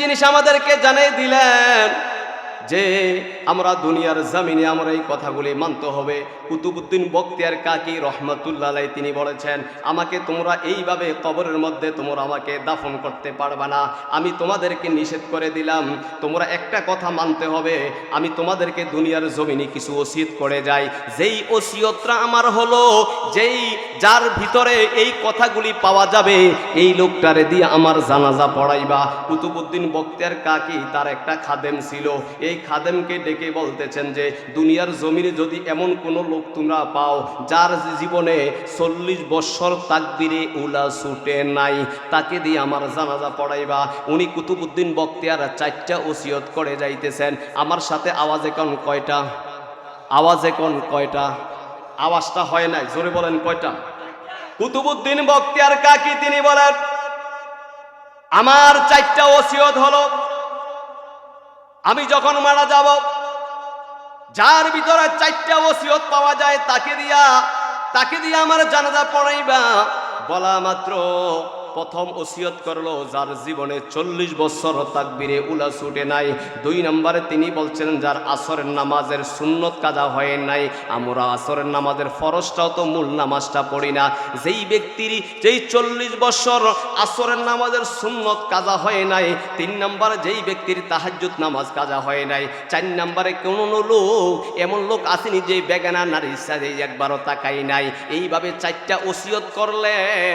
জিনিস আমাদেরকে জানিয়ে দিলেন যে আমরা দুনিয়ার জমিনে আমরা এই কথাগুলি মানতে হবে। কুতুবউদ্দিন বখতিয়ার কাকি রহমাতুল্লাহ আলাইহি তিনি বলেছেন, আমাকে তোমরা এইভাবে কবরের মধ্যে তোমরা আমাকে দাফন করতে পারবে না। আমি তোমাদেরকে নিষেধ করে দিলাম, তোমরা একটা কথা মানতে হবে, আমি তোমাদেরকে দুনিয়ার জমিনে কিছু ওসিয়ত করে যাই। যেই ওসিয়তটা আমার হলো, যার ভিতরে এই কথাগুলি পাওয়া যাবে, এই লোকটারে দিয়ে আমার জানাজা পড়াইবা। কুতুবউদ্দিন বখতিয়ার কাকি তার একটা খাদেম ছিল, এই খাদেমকে ডেকে বলতেছেন যে দুনিয়ার জমিনে যদি এমন কোনো লোক তোমরা পাও যার জীবনে 40 বছর তাকবীরে উলা ছুটে নাই, তাকে দিয়ে আমার জানাজা পড়াইবা। উনি কুতুবউদ্দিন বখতিয়ার 4টা ওসিয়ত করে যাইতেছেন। আমার সাথে আওয়াজ এখন কয়টা? আওয়াজ এখন কয়টা? আওয়াজটা হয় নাই, জোরে বলেন কয়টা? কুতুবউদ্দিন বখতিয়ার কাকি তিনি বলেন, আমার 4টা ওসিয়ত হলো, আমি যখন মারা যাব, যার ভিতরে 4টা ওসিয়ত পাওয়া যায় তাকে দিয়া আমার জানাজা পড়াইবা। বলা মাত্র প্রথম ওসিয়ত করলো যার জীবনে 40 বছর তাকবীরে উলা ছুটে নাই। 2 নম্বরে তিনি বলছেন যার আসরের নামাজের সুন্নত কাজা হয় নাই। আমরা আসরের নামাজের ফরজটাও তো মূল নামাজটা পড়ি না। যেই ব্যক্তির 40 বছর আসরের নামাজের সুন্নত কাজা হয় নাই। 3 নম্বরে যেই ব্যক্তির তাহাজ্জুদ নামাজ কাজা হয় নাই। 4 নম্বরে কোন লোক এমন লোক আসেনি যে বেগানা নারীর সাথে একবারও তাকাই নাই। এইভাবে 4টা ওসিয়ত করলেন।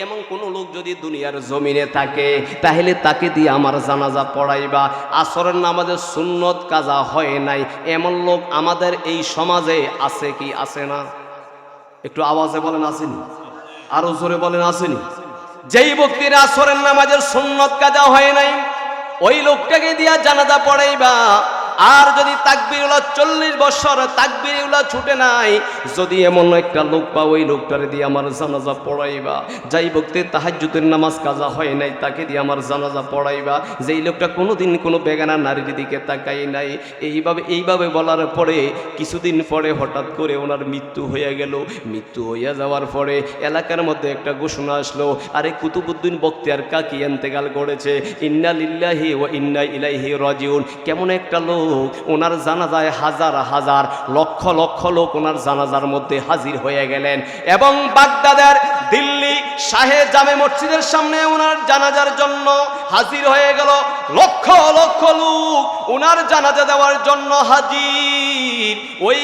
এমন কোন লোক যদি দুনিয়ার জমিনে থাকে তাহলে তাকে দিয়ে আমার জানাজা পড়াইবা। আসরের নামাজের সুন্নত কাজা হয় নাই এমন লোক আমাদের এই সমাজে আছে কি আছে না? একটু আওয়াজে বলেন আসেনি? আরো জোরে বলেন আসেনি? যেই ব্যক্তির আসরের নামাজের সুন্নত কাজা হয় নাই ওই লোকটাকে দিয়া জানাজা পড়াইবা। আর যদি তাকবীরুল্লাহ 40 বছর তাকবীরুল্লাহ ছুটে নাই, যদি এমন একটা লোক পাও ওই লোকটারে দিয়ে আমার জানাজা পড়াইবা। যাই ব্যক্তির তাহাজ্জুদের নামাজ কাজা হয় নাই তাকে দিয়ে আমার জানাজা পড়াইবা। যেই লোকটা কোনোদিন কোনো বেগানা নারীর দিকে তাকাই নাই। এইভাবে বলার পরে কিছুদিন পরে হঠাৎ করে ওনার মৃত্যু হয়ে গেল। মৃত্যু হইয়া যাওয়ার পরে এলাকার মধ্যে একটা ঘোষণা আসলো, আরে কুতুবউদ্দিন বখতিয়ার কাকি ইন্তেকাল করেছে, ইন্না লিল্লাহি ওয়া ইন্না ইলাইহি রাজিউন। কেমন একটা লোক, ওনার জানাজায় হাজার হাজার লক্ষ লক্ষ লোক ওনার জানাজার মধ্যে হাজির হয়ে গেলেন। এবং বাগদাদের দিল্লি শাহে জামে মসজিদের সামনে ওনার জানাজার জন্য হাজির হয়ে গেল লক্ষ লক্ষ লোক ওনার জানাজা দেওয়ার জন্য হাজির। ওই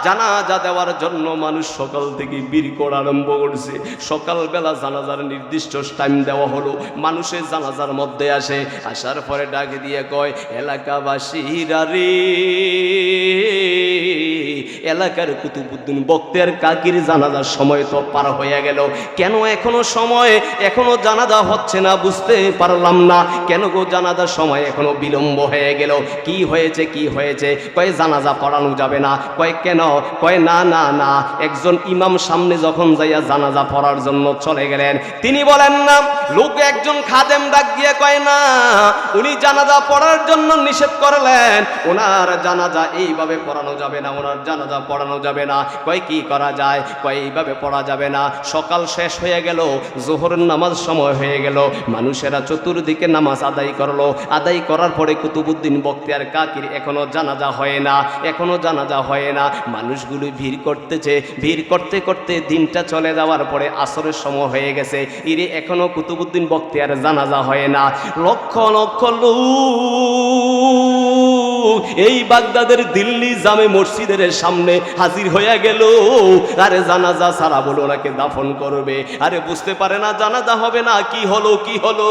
জানাজা দেওয়ার জন্য মানুষ সকাল থেকে ভিড় করা আরম্ভ করছে। সকালবেলা জানাজার নির্দিষ্ট টাইম দেওয়া হলো, মানুষের জানাজার মধ্যে আসে। আসার পরে ডাকে দিয়ে কয়, এলাকাবাসীরা রে, এলাকার কুতুবউদ্দিন বখতিয়ার কাকির জানাজার সময় তো পার হয়ে গেল, কেন এখনো জানাজা হচ্ছে না? বুঝতে পারলাম না কেন গো জানাজার সময় এখনো বিলম্ব হয়ে গেল। কি হয়েছে? কয় জানাজা পড়ানো যাবে না। কয় কেন? কয় না, একজন ইমাম সামনে যখন যাইয়া জানাজা পড়ার জন্য চলে গেলেন, তিনি বলেন না, লোক একজন খাদেম ডাক দিয়ে কয় না, উনি জানাজা পড়ার জন্য নিষেধ করলেন, ওনার জানাজা এইভাবে পড়ানো যাবে না, ওনার জানাজা পড়ানো যাবে না। কয় কি করা যায়? কয় এইভাবে পড়া যাবে না। সকাল শেষ হয়ে গেল, জোহরের নামাজ সময় হয়ে গেল, মানুষেরা চতুর্দিকে নামাজ আদায় করলো। আদায় করার পরে কুতুবউদ্দিন বখতিয়ার কাকির এখনো জানাজা হয় না। মানুষগুলো ভিড় করতেছে, ভিড় করতে করতে দিনটা চলে যাওয়ার পরে আসরের সময় হয়ে গেছে। এখনো কুতুবউদ্দিন বখতিয়ার জানাজা হয় না। লক্ষ লক্ষ লোক এই বাগদাদের দিল্লি জামে মসজিদের সামনে হাজির হয়ে গেল। আরে জানাজা সারা বলো ওনাকে দাফন করবে। আরে বুঝতে পারে না জানাজা হবে না। কি হলো?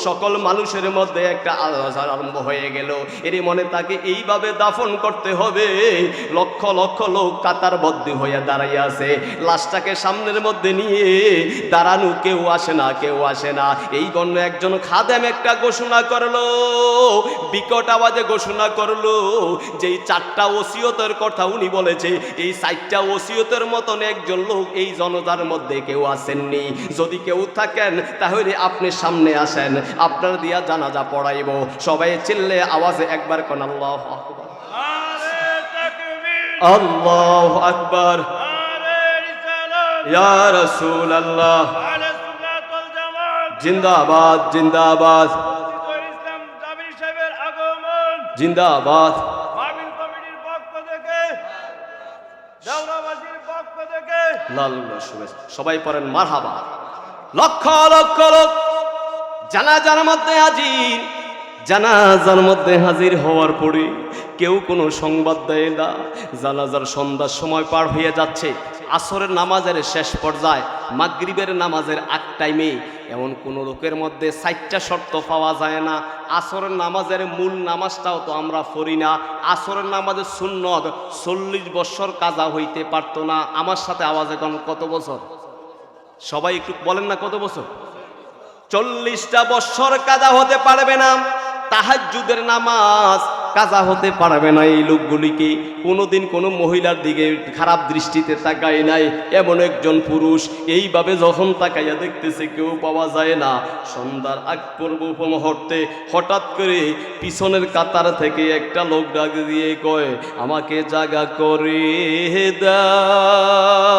সকল মানুষের মধ্যে একটা আলোচনা আরম্ভ হয়ে গেল। এরই মনে তাকে এইভাবে দাফন করতে হবে। লক্ষ লক্ষ লোক কাতারবদ্ধ হয়ে দাঁড়াইয়া আছে। লাশটাকে সামনের মধ্যে নিয়ে দাঁড়ানো, কেউ আসে না। এই জন্য একজন খাদেম একটা ঘোষণা করলো, বিকট আওয়াজে ঘোষণা করলো, যেই 4টা ওসিয়তের কথা উনি বলেছে, এই 4টা ওসিয়তের মতন একজন লোক এই জনতার মধ্যে কেউ আসেননি। যদি কেউ থাকেন তাহলে আপনি সামনে আসেন, আপনার দিয়া জানাজা পড়াইব। সবাই চিল্লে আওয়াজে একবার কোন আল্লাহু আকবার, আল্লাহু আকবার, ইয়া রাসূলুল্লাহ। জিন্দাবাদ জিন্দাবাদ ইসলাম জামির সাহেবের আগমন জিন্দাবাদ মাহফিল কমিটির পক্ষ থেকে দেওরাবাসীর পক্ষ থেকে লাল শুভেচ্ছা সবাই পড়েন মারহাবা লক্ষ লক্ষ লোক জানাজার মধ্যে হাজির জানাজার মধ্যে হাজির হওয়ার পরে কেউ কোনো সংবাদ দেয় না জানাজার সন্ধ্যার সময় পার হয়ে যাচ্ছে আসরের নামাজের শেষ পর্যায়ে মাগরিবের নামাজের আগ টাইমে এমন কোনো লোকের মধ্যে 4টা শর্ত পাওয়া যায় না আসরের নামাজের মূল নামাজটাও তো আমরা পড়ি না আসরের নামাজের সুন্নত 40 বছর কাজা হইতে পারতো না আমার সাথে আওয়াজ এখন কত বছর সবাই একটু বলেন না কত বছর 40টা বছর কাজা হতে পারবে না তাহাজ্জুদের নামাজ কাজা হতে পারবে না এই লোকগুলিকে কোনোদিন কোনো মহিলার দিকে খারাপ দৃষ্টিতে তাকায় নাই এমন একজন পুরুষ এইভাবে যখন তাকাইয়া দেখতেছে কেউ পাওয়া যায় না সন্ধ্যার আগ পূর্ব মুহূর্তে হঠাৎ করে পিছনের কাতার থেকে একটা লোক ডাক দিয়ে কয় আমাকে জাগা করে দাও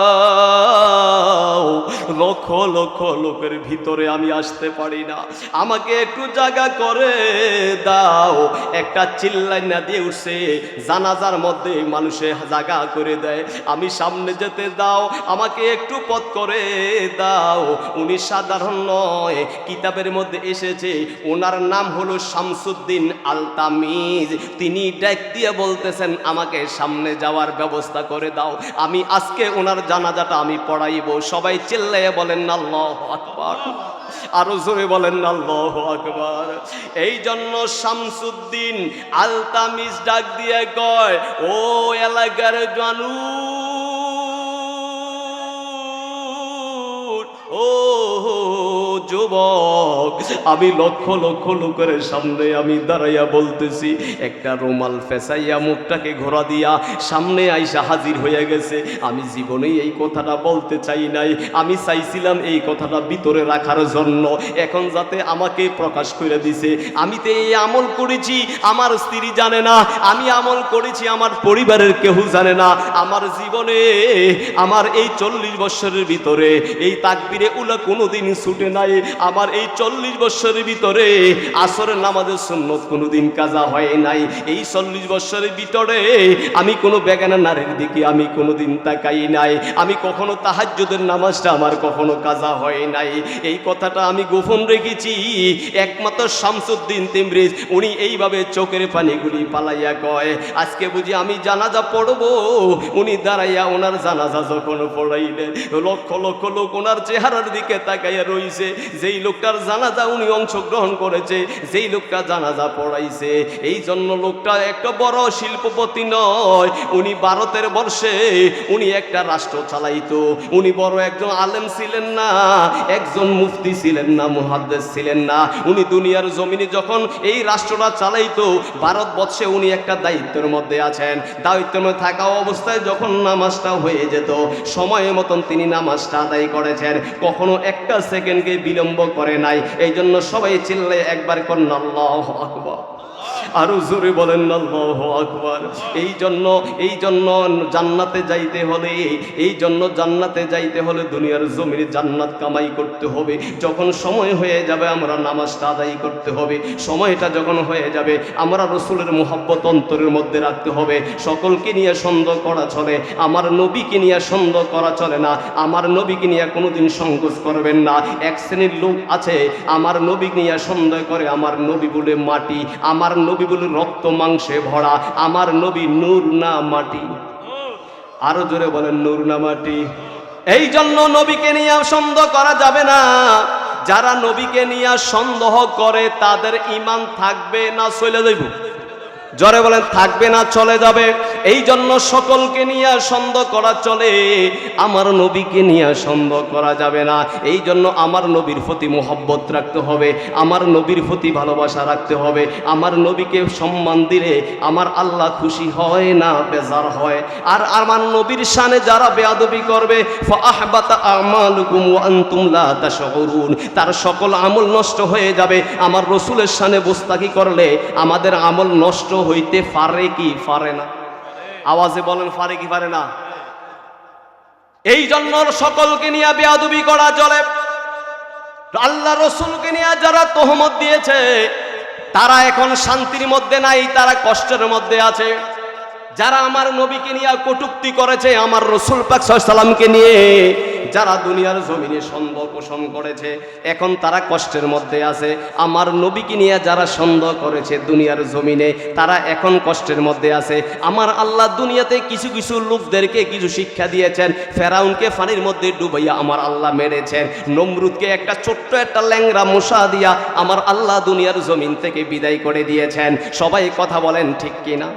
লক্ষ লক্ষ লোকের ভিতরে আমি আসতে পারি না আমাকে একটু জাগা করে দাও একটা চিল্লাই না দিয়ে উঠছে জানাজার মধ্যে মানুষে জাগা করে দেয় আমি সামনে যেতে দাও আমাকে একটু পথ করে দাও উনি সাধারণ নয় কিতাবের মধ্যে এসেছে ওনার নাম হলো শামসুদ্দিন আলতামিজ তিনি ডাক দিয়ে বলতেছেন আমাকে সামনে যাওয়ার ব্যবস্থা করে দাও আমি আজকে ওনার জানাজাটা আমি পড়াইব সবাই চিল্লাইয়া বলেন আল্লাহু আকবার আরো জোরে বলেন আল্লাহু আকবার এই জন্য শামসুদ্দিন আলতামিজ ডাক দিয়ে কয় ও এলাকার মানুষ ও যুবক আমি লক্ষ লক্ষ লোকের সামনে আমি দাঁড়াইয়া বলতেছি একটা রুমাল ফেসাইয়া মুখটাকে ঘোরা দিয়া সামনে আইসা হাজির হয়ে গেছে আমি জীবনেই এই কথাটা বলতে চাই নাই আমি চাইছিলাম এই কথাটা ভিতরে রাখার জন্য এখন যাতে আমাকে প্রকাশ করে দিছে আমি তো এই আমল করেছি আমার স্ত্রী জানে না আমি আমল করেছি আমার পরিবারের কেউ জানে না আমার জীবনে আমার এই 40 বছরের ভিতরে এই তাকবীরে উলা কোনোদিন ছুটে নাই আমার এই 40 বছরের ভিতরে আসরের নামাজের সুন্নত কোনোদিন কাজা হয় নাই এই 40 বছরের ভিতরে আমি কোনো বেগানা নারীর দিকে আমি কোনোদিন তাকাই নাই আমি কখনো তাহাজ্জুদের নামাজটা আমার কখনো কাজা হয় নাই এই কথাটা আমি গোপন রেখেছি একমাত্র শামসুদ্দিন তিমরিজ উনি এইভাবে চোখের পানিগুলি পালাইয়া কয় আজকে বুঝি আমি জানাজা পড়বো উনি দাঁড়াইয়া ওনার জানাজা যখন পড়াইলেন লক্ষ লক্ষ লোক ওনার চেহারার দিকে তাকাইয়া রইছে যেই লোকটার জানাজা উনি অংশগ্রহণ করেছে যেই লোকটা জানাজা পড়াইছে এই জন্য লোকটা একটা বড় শিল্পপতি নয় উনি ভারতের বর্ষে উনি একটা রাষ্ট্র চালাইতো উনি বড় একজন আলেম ছিলেন না একজন মুফতি ছিলেন না মুহাদ্দিস ছিলেন না উনি দুনিয়ার জমিনে যখন এই রাষ্ট্রটা চালাইতো ভারতবর্ষে উনি একটা দায়িত্বের মধ্যে আছেন দায়িত্বের মধ্যে থাকা অবস্থায় যখন নামাজটা হয়ে যেত সময় মতন তিনি নামাজটা আদায় করেছেন কখনো একটা সেকেন্ডকে বিলম্ব করে নাই এই জন্য সবাই চিল্লায় একবার করেন আল্লাহু আকবার আরো জোরে বলেন আল্লাহু আকবার এই জন্য জান্নাতে যাইতে হলে জান্নাতে যাইতে হলে দুনিয়ার জমিনে জান্নাত কামাই করতে হবে যখন সময় হয়ে যাবে আমরা নামাজটা আদায় করতে হবে সময়টা যখন হয়ে যাবে আমরা রাসূলের মুহাব্বত অন্তরের মধ্যে রাখতে হবে সকলকে নিয়ে সন্দেহ করা চলে আমার নবীকে নিয়ে সন্দেহ করা চলে না আমার নবীকে নিয়ে কোনোদিন সংকোচ করবেন না এক শ্রেণীর লোক আছে আমার নবীকে নিয়ে সন্দেহ করে আমার নবী বলে মাটি আমার নবী বলে রক্ত মাংসে ভরা আমার নবী নূর না মাটি আরো জোরে বলেন নূর না মাটি এই জন্য নবীকে নিয়ে সন্দেহ করা যাবে না যারা নবীকে নিয়ে সন্দেহ করে তাদের ঈমান থাকবে না চলে যাইব জোরে বলেন থাকবে না চলে যাবে এই জন্য সকলকে নিয়ে সন্দেহ করা চলে আমার নবীকে নিয়ে সন্দেহ করা যাবে না এই জন্য আমার নবীর প্রতি মোহব্বত রাখতে হবে আমার নবীর প্রতি ভালোবাসা রাখতে হবে আমার নবীকে সম্মান দিলে আমার আল্লাহ খুশি হয় না বেজার হয় আর আমার নবীর শানে যারা বেয়াদবি করবে ফাআহবাতা আমালুকুম ওয়া আনতুম লা তাশউরুন তার সকল আমল নষ্ট হয়ে যাবে আমার রাসূলের শানে গোস্তাকি করলে আমাদের আমল নষ্ট হইতে পারে কি পারে না আওয়াজে বলেন পারে কি পারে না এই জন্য সকলকে নিয়ে বেয়াদবি করা চলে আল্লাহ রসুলকে নিয়ে যারা তোহমত দিয়েছে তারা এখন শান্তির মধ্যে নাই, তারা কষ্টের মধ্যে আছে। যারা আমার নবীকে নিয়ে কটূক্তি করেছে, আমার রসুল পাক সাল্লাল্লাহু আলাইহি সাল্লামকে নিয়ে যারা দুনিয়ার জমিনে সন্দেহ পোষণ করেছে, এখন তারা কষ্টের মধ্যে আছে। আমার নবীকে নিয়ে যারা সন্দেহ করেছে দুনিয়ার জমিনে, তারা এখন কষ্টের মধ্যে আছে। আমার আল্লাহ দুনিয়াতে কিছু কিছু লোকদেরকে কিছু শিক্ষা দিয়েছেন। ফেরাউনকে পানির মধ্যে ডুবাইয়া আমার আল্লাহ মেরেছেন। নমরুদকে একটা ছোট্ট একটা ল্যাংড়া মশা দিয়া আমার আল্লাহ দুনিয়ার জমিন থেকে বিদায় করে দিয়েছেন। সবাই কথা বলেন ঠিক কিনা?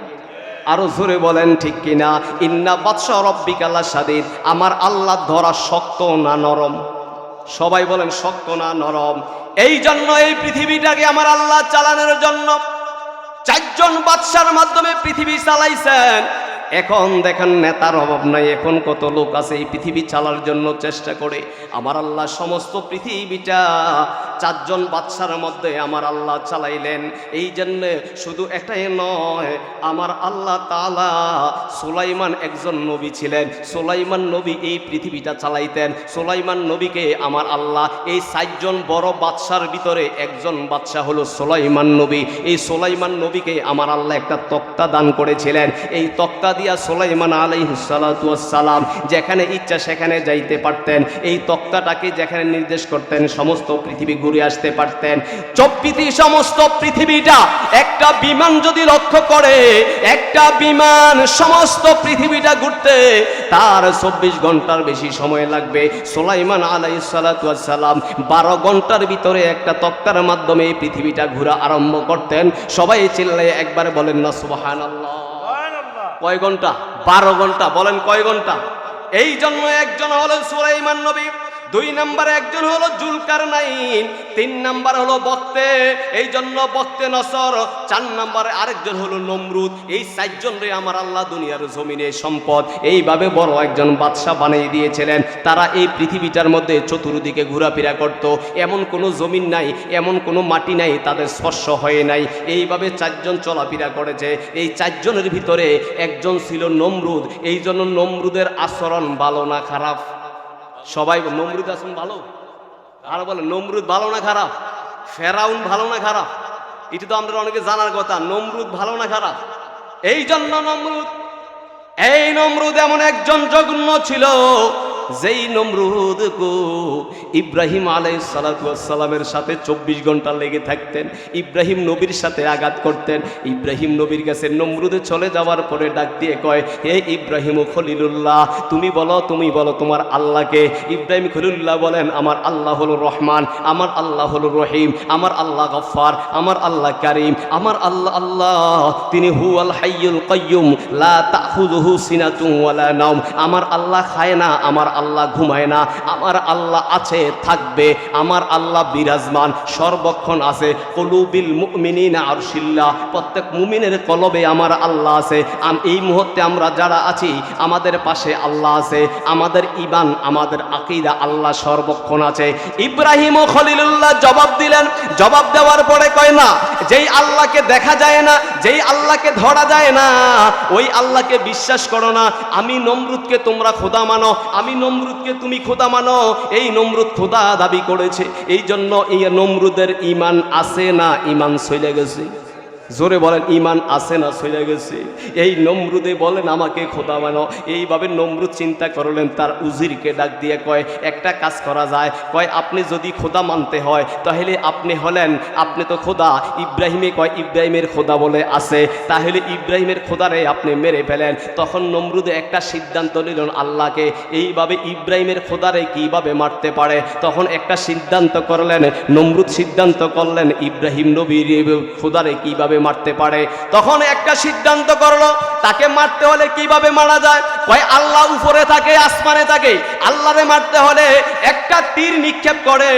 আরো জোরে বলেন ঠিক কিনা? ইন্না বাদশা রব্বিকা লাশাদীদ, আমার আল্লাহ ধরা শক্ত না নরম? সবাই বলেন শক্ত না নরম? এই জন্য এই পৃথিবীটাকে আমার আল্লাহ চালানোর জন্য 4 জন বাদশার মাধ্যমে পৃথিবী চালাইছেন। এখন দেখেন নেতার অভাব নাই, এখন কত লোক আছে এই পৃথিবী চালার জন্য চেষ্টা করে। আমার আল্লাহ সমস্ত পৃথিবীটা 4 জন বাদশার মধ্যে আমার আল্লাহ চালাইলেন। এই জন্য শুধু এটাই নয়, আমার আল্লাহ তাআলা সুলাইমান একজন নবী ছিলেন। সুলাইমান নবী এই পৃথিবীটা চালাইতেন। সুলাইমান নবীকে আমার আল্লাহ এই 4 জন বড় বাদশার ভিতরে একজন বাদশা হলো সুলাইমান নবী। এই সুলাইমান নবীকে আমার আল্লাহ একটা তক্তা দান করেছিলেন। এই তক্তা দিয়া সুলাইমান আলাইহিস সালাতু ওয়াস সালাম যেখানে ইচ্ছা সেখানে যাইতে পারতেন। এই তক্তাটাকে যেখানে নির্দেশ করতেন সমস্ত পৃথিবী ঘুরে আসতে পারতেন। সমস্ত পৃথিবীটা একটা বিমান যদি লক্ষ্য করে, একটা বিমান সমস্ত পৃথিবীটা ঘুরতে তার 24 ঘন্টার বেশি সময় লাগবে। সুলাইমান আলাইহিস সালাতু ওয়াস সালাম 12 ঘন্টার ভিতরে একটা তক্তার মাধ্যমে এই পৃথিবীটা ঘোরা আরম্ভ করতেন। সবাই চিল্লায়ে একবার বলেন না সুবহানাল্লাহ। কয় ঘন্টা? 12 ঘন্টা। বলেন কয় ঘন্টা? এই জন্য একজন হলো সুলাইমান নবী, 2 নম্বরে একজন হলো জুলকারনাইন, 3 নম্বর হলো বক্তে, এই জন্য বক্তে নসর, 4 নম্বরে আরেকজন হলো নমরুদ। এই 4 জনরে আমার আল্লাহ দুনিয়ার জমিনে সম্পদ এইভাবে বড় একজন বাদশা বানিয়ে দিয়েছিলেন। তারা এই পৃথিবীটার মধ্যে চতুর্দিকে ঘোরাফেরা করত। এমন কোনো জমিন নাই, এমন কোনো মাটি নাই তাদের স্পর্শ হয়ে নাই। এইভাবে 4 জন চলাফেরা করেছে। এই 4 জনের ভিতরে একজন ছিল নমরুদ। এই জন্য নমরুদের আচরণ ভালো না খারাপ? সবাই নমরুদ আছেন ভালো? আর বলে নমরুদ ভালো না খারাপ? ফেরাউন ভালো না খারাপ? এটা তো আমাদের অনেকে জানার কথা। নমরুদ ভালো না খারাপ? এই জন্য নমরুদ এমন একজন জঘন্য ছিল, যেই নমরুদ ইব্রাহিম আলাইহিস সালাতু ওয়াস সালামের সাথে 24 ঘন্টা লেগে থাকতেন। ইব্রাহিম নবীর সাথে আঘাত করতেন। ইব্রাহিম নবীর কাছে নমরুদে চলে যাওয়ার পরে ডাক দিয়ে কয়, হে ইব্রাহিম খলিলুল্লাহ, তুমি বলো তোমার আল্লাহকে। ইব্রাহিম খলিলুল্লাহ বলেন, আমার আল্লাহ হলো রহমান, আমার আল্লাহ হলো রহিম, আমার আল্লাহ গফফার, আমার আল্লাহ কারীম, আমার আল্লাহ তিনি হুয়াল হাইয়ুল কাইয়ুম লা তাখুযুহু সিনাতুন ওয়ালা নাওম। আমার আল্লাহ খায় না, আমার আল্লাহ ঘুমায় না, আমার আল্লাহ আছে থাকবে, আমার আল্লাহ বিরাজমান সর্বক্ষণ আছে। কুলুবিল মুমিনিনা আরশিল্লাহ, প্রত্যেক মুমিনের কলবে আমার আল্লাহ আছে। এই মুহূর্তে আমরা যারা আছি আমাদের পাশে আল্লাহ আছে। আমাদের ঈমান, আমাদের আকীদা আল্লাহ সর্বক্ষণ আছে। ইব্রাহিম ও খলিলুল্লাহ জবাব দিলেন। জবাব দেওয়ার পরে কয় না, যেই আল্লাহকে দেখা যায় না, যেই আল্লাহকে ধরা যায় না, ওই আল্লাহকে বিশ্বাস করো না। আমি নমরুদকে তোমরা খোদা মানো, আমি নমরুদকে তুমি খোদা মানো। এই নমরুদ খোদা দাবি করেছে। এই জন্য এই নমরুদের ঈমান আছে না ঈমান চলে গেছে? জোরে বলেন, ঈমান আছে না চলে গেছে? এই নমরুদে বলেন আমাকে খোদা মানো। এইভাবে নমরুদ চিন্তা করলেন, তার উজিরকে ডাক দিয়ে কয়, একটা কাজ করা যায়। কয়, আপনি যদি খোদা মানতে হয় তাহলে আপনি তো খোদা। ইব্রাহিমে কয়, ইব্রাহিমের খোদা বলে আছে, তাহলে ইব্রাহিমের খোদারে আপনি মেরে ফেলেন। তখন নমরুদে একটা সিদ্ধান্ত নিলেন আল্লাহকে এইভাবে ইব্রাহিমের খোদারে কিভাবে মারতে পারে। তখন একটা সিদ্ধান্ত করলেন, নমরুদ সিদ্ধান্ত করলেন ইব্রাহিম নবীর খোদারে কিভাবে মারতে পারে। তখন একটা সিদ্ধান্ত করলো, তাকে মারতে হলে কিভাবে মারা যায়। কয়, আল্লাহ উপরে থাকে, আসমানে থাকে, আল্লাহরে মারতে হলে একটা তীর নিক্ষেপ করে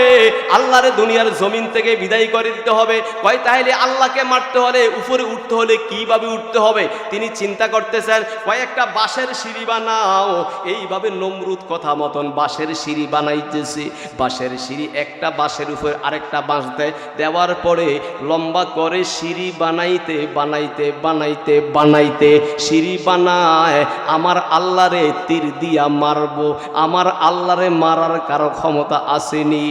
আল্লাহরে দুনিয়ার জমিন থেকে বিদায় করে দিতে হবে। কয়, তাহলে আল্লাহকে মারতে হলে উপরে উঠতে হলে কিভাবে উঠতে হবে। তিনি চিন্তা করতেছেন, কয় একটা বাঁশের সিঁড়ি বানাও। এইভাবে নমরুদ কথা মতন বাঁশের সিঁড়ি বানাইতেছে। বাঁশের সিঁড়ি, একটা বাঁশের উপর আরেকটা বাঁশ দেওয়ার পরে লম্বা করে সিঁড়ি বানাইতে বানাইতে বানাইতে বানাইতে সিঁড়ি বানায় আমার আল্লাহরে তীর দিয়া মারবো। আমার আল্লাহরে মারার কারো ক্ষমতা আসেনি।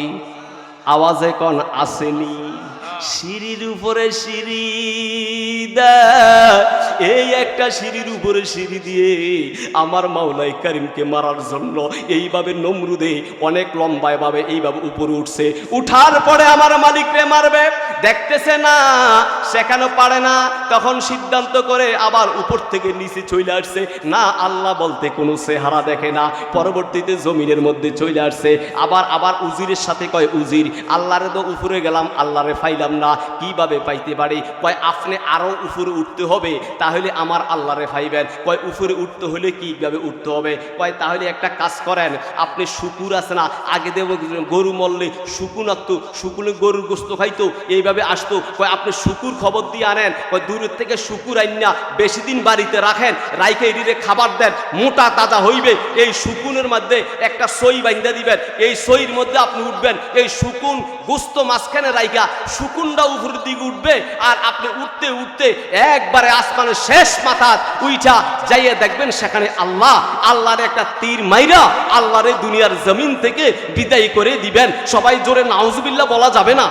আওয়াজে কোন আসেনি? সিঁড়ির উপরে সিঁড়ি দেয়, এই একটা সিঁড়ির উপরে সিঁড়ি দিয়ে আমার মাওলাই কারিমকে মারার জন্য এইভাবে নমরুদে অনেক লম্বায় ভাবে এইভাবে উপরে উঠছে। উঠার পরে আমার মালিককে মারবে, দেখতেছে না সেখানে পারে না, তখন সিদ্ধান্ত করে আবার উপর থেকে নিচে চলে আসছে। না, আল্লাহ বলতে কোনো চেহারা দেখে না। পরবর্তীতে জমিনের মধ্যে চলে আসছে। আবার উজিরের সাথে কয়, উজির আল্লাহরে তো উপরে গেলাম, আল্লাহরে পাইলাম না, কিভাবে পাইতে পারি? কয় আপনি আরো উপরে উঠতে হবে, তাহলে আমার আল্লাহরে পাইবেন। কয় উপরে উঠতে হলে কিভাবে উঠতে হবে? কয় তাহলে একটা কাজ করেন, আপনি শুকুর আছে না, আগে দেব গরু মরলে শুকুন আসতো, শুকুনে গরুর গোস্ত খাইতো, এইভাবে আসতো। কয় আপনি শুকুর খবর দিয়ে আনেন, কয় দূরের থেকে শুকুর আইনা বেশি দিন বাড়িতে রাখেন, রাইখে এদিকে খাবার দেন, মোটা তাজা হইবে। এই শুকুনের মধ্যে একটা সই বাইন্দা দিবেন, এই সইর মধ্যে আপনি উঠবেন, এই শুকুন গোস্ত মাঝখানে রাইখা শুকুনটা উপরের দিকে উঠবে, আর আপনি উঠতে উঠতে একবারে আসমানের শেষ মাথার উইঠা যাইয়ে দেখবেন সেখানে আল্লাহর একটা তীর মাইরা আল্লাহরে দুনিয়ার জমিন থেকে বিদায় করে দিবেন। সবাই জোরে নাউজুবিল্লাহ বলা যাবে না?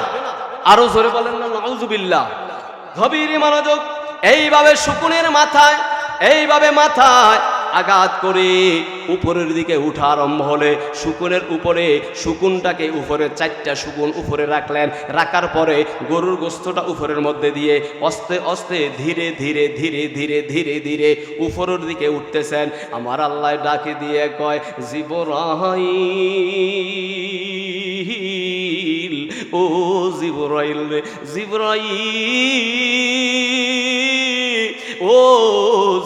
আরো জোরে বলেন না নাউজুবিল্লাহ। গভীর মনোযোগ। এইভাবে শুকুনের মাথায়, এইভাবে মাথায় আঘাত করে উপরের দিকে উঠা আরম্ভ হলে শুকুনের উপরে শুকুনটাকে উপরে 4টা শুকুন উপরে রাখলেন। রাখার পরে গরুর গোস্তটা উপরের মধ্যে দিয়ে আস্তে আস্তে ধীরে ধীরে ধীরে ধীরে ধীরে ধীরে উপরের দিকে উঠতেছেন। আমার আল্লাহ ডাকে দিয়ে কয়, জিবরাইল, ও জিবরাইল রে, জিবরাইল, ও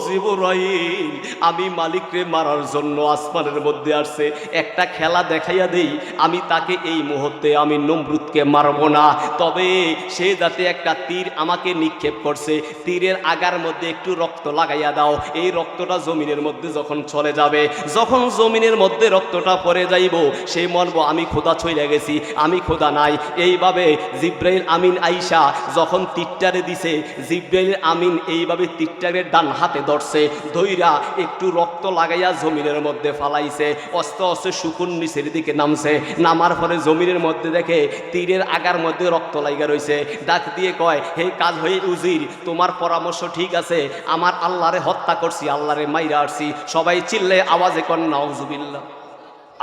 জিবরাইল, আমি মালিককে মারার জন্য আসমানের মধ্যে আসছে। একটা খেলা দেখাইয়া দেই, আমি তাকে এই মুহূর্তে আমি নমরুদকে মারব না, তবে সে যাতে একটা তীর আমাকে নিক্ষেপ করছে, তীরের আগার মধ্যে একটু রক্ত লাগাইয়া দাও। এই রক্তটা জমিনের মধ্যে যখন চলে যাবে, যখন জমিনের মধ্যে রক্তটা পড়ে যাইব, সে মনবো আমি খোদা ছইলে গেছি, আমি খোদা নাই। এইভাবে জিব্রাইল আমিন আইসা যখন তীরটারে দিছে, জিব্রাইল আমিন এইভাবে তীরটারে ডান হাতে ধরছে, ধইরা একটু রক্ত লাগাইয়া জমিনের মধ্যে ফালাইছে। অস্তে অস্তে শুকুন নিচের দিকে নামছে, নামার পরে জমিনের মধ্যে দেখে তীরের আগার মধ্যে রক্ত লাগা রয়েছে। ডাক দিয়ে কয়, হে কাজ হয়ে উজির, তোমার পরামর্শ ঠিক আছে, আমার আল্লাহরে হত্যা করছি, আল্লাহরে মাইরা আসছি। সবাই চিল্লে আওয়াজে কর নাউজুবিল্লাহ।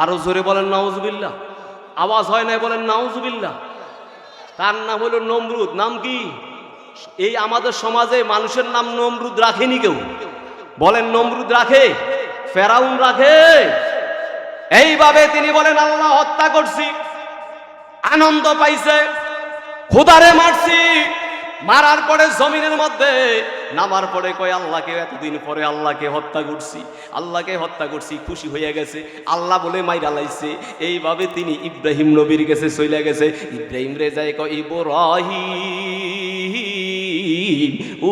আরো জোরে বলেন নাউজুবিল্লাহ। আওয়াজ হয় নাই, বলেন নাউজুবিল্লাহ। তার নাম হলো নমরুদ। নাম কি? এই আমাদের সমাজে মানুষের নাম নমরুদ রাখেনি কেউ। বলেন নমরুদ রাখে? ফেরাউন রাখে? এইভাবে তিনি বলেন আল্লাহ হত্যা করছি, আনন্দ পাইছে, খোদারে মারছি। মারার পরে জমিনের মধ্যে নামার পরে কয়, আল্লাহকে এতদিন পরে আল্লাহকে হত্যা করছি, আল্লাহকে হত্যা করছি, খুশি হয়ে গেছে, আল্লাহ বলে মাইরা লাইছে। এইভাবে তিনি ইব্রাহিম নবীর কাছে চলে গেছে। ইব্রাহিম রে যায় কয়, ইব্রাহিম, ও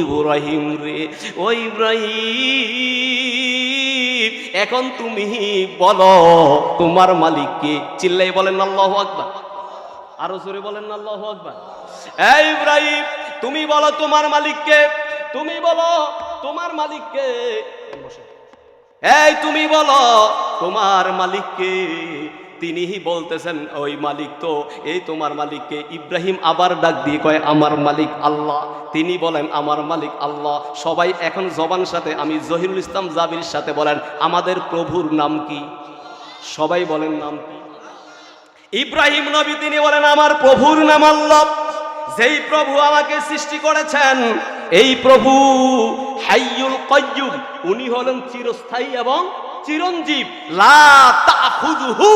ইব্রাহিম রে, ও ইব্রাহিম, এখন তুমি বলো তোমার মালিককে। চিল্লাই বলেন আল্লাহু আকবার। আরো জোরে বলেন আল্লাহু আকবার। এই ইব্রাহিম, তুমি বলো তোমার মালিককে, তুমি বলো তোমার মালিককে। এই তুমি বলো তোমার মালিককে। তিনি বলতেছেন ওই মালিক তো, এই তোমার মালিককে। ইব্রাহিম আবার ডাক দিয়ে কয়, আমার মালিক আল্লাহ। তিনি বলেন আমার মালিক আল্লাহ। সবাই এখন জবান সাথে, আমি জহিরুল ইসলাম জাবির সাথে বলেন, আমাদের প্রভুর নাম কি? সবাই বলেন নাম কি? ইব্রাহিম নবী তিনি বলেন, আমার প্রভুর নাম আল্লাহ। যেই প্রভু আমাকে সৃষ্টি করেছেন, এই প্রভু হাইয়ুল কাইয়ুম, উনি হলেন চিরস্থায়ী এবং চিরঞ্জীব। লা তাখুযুহু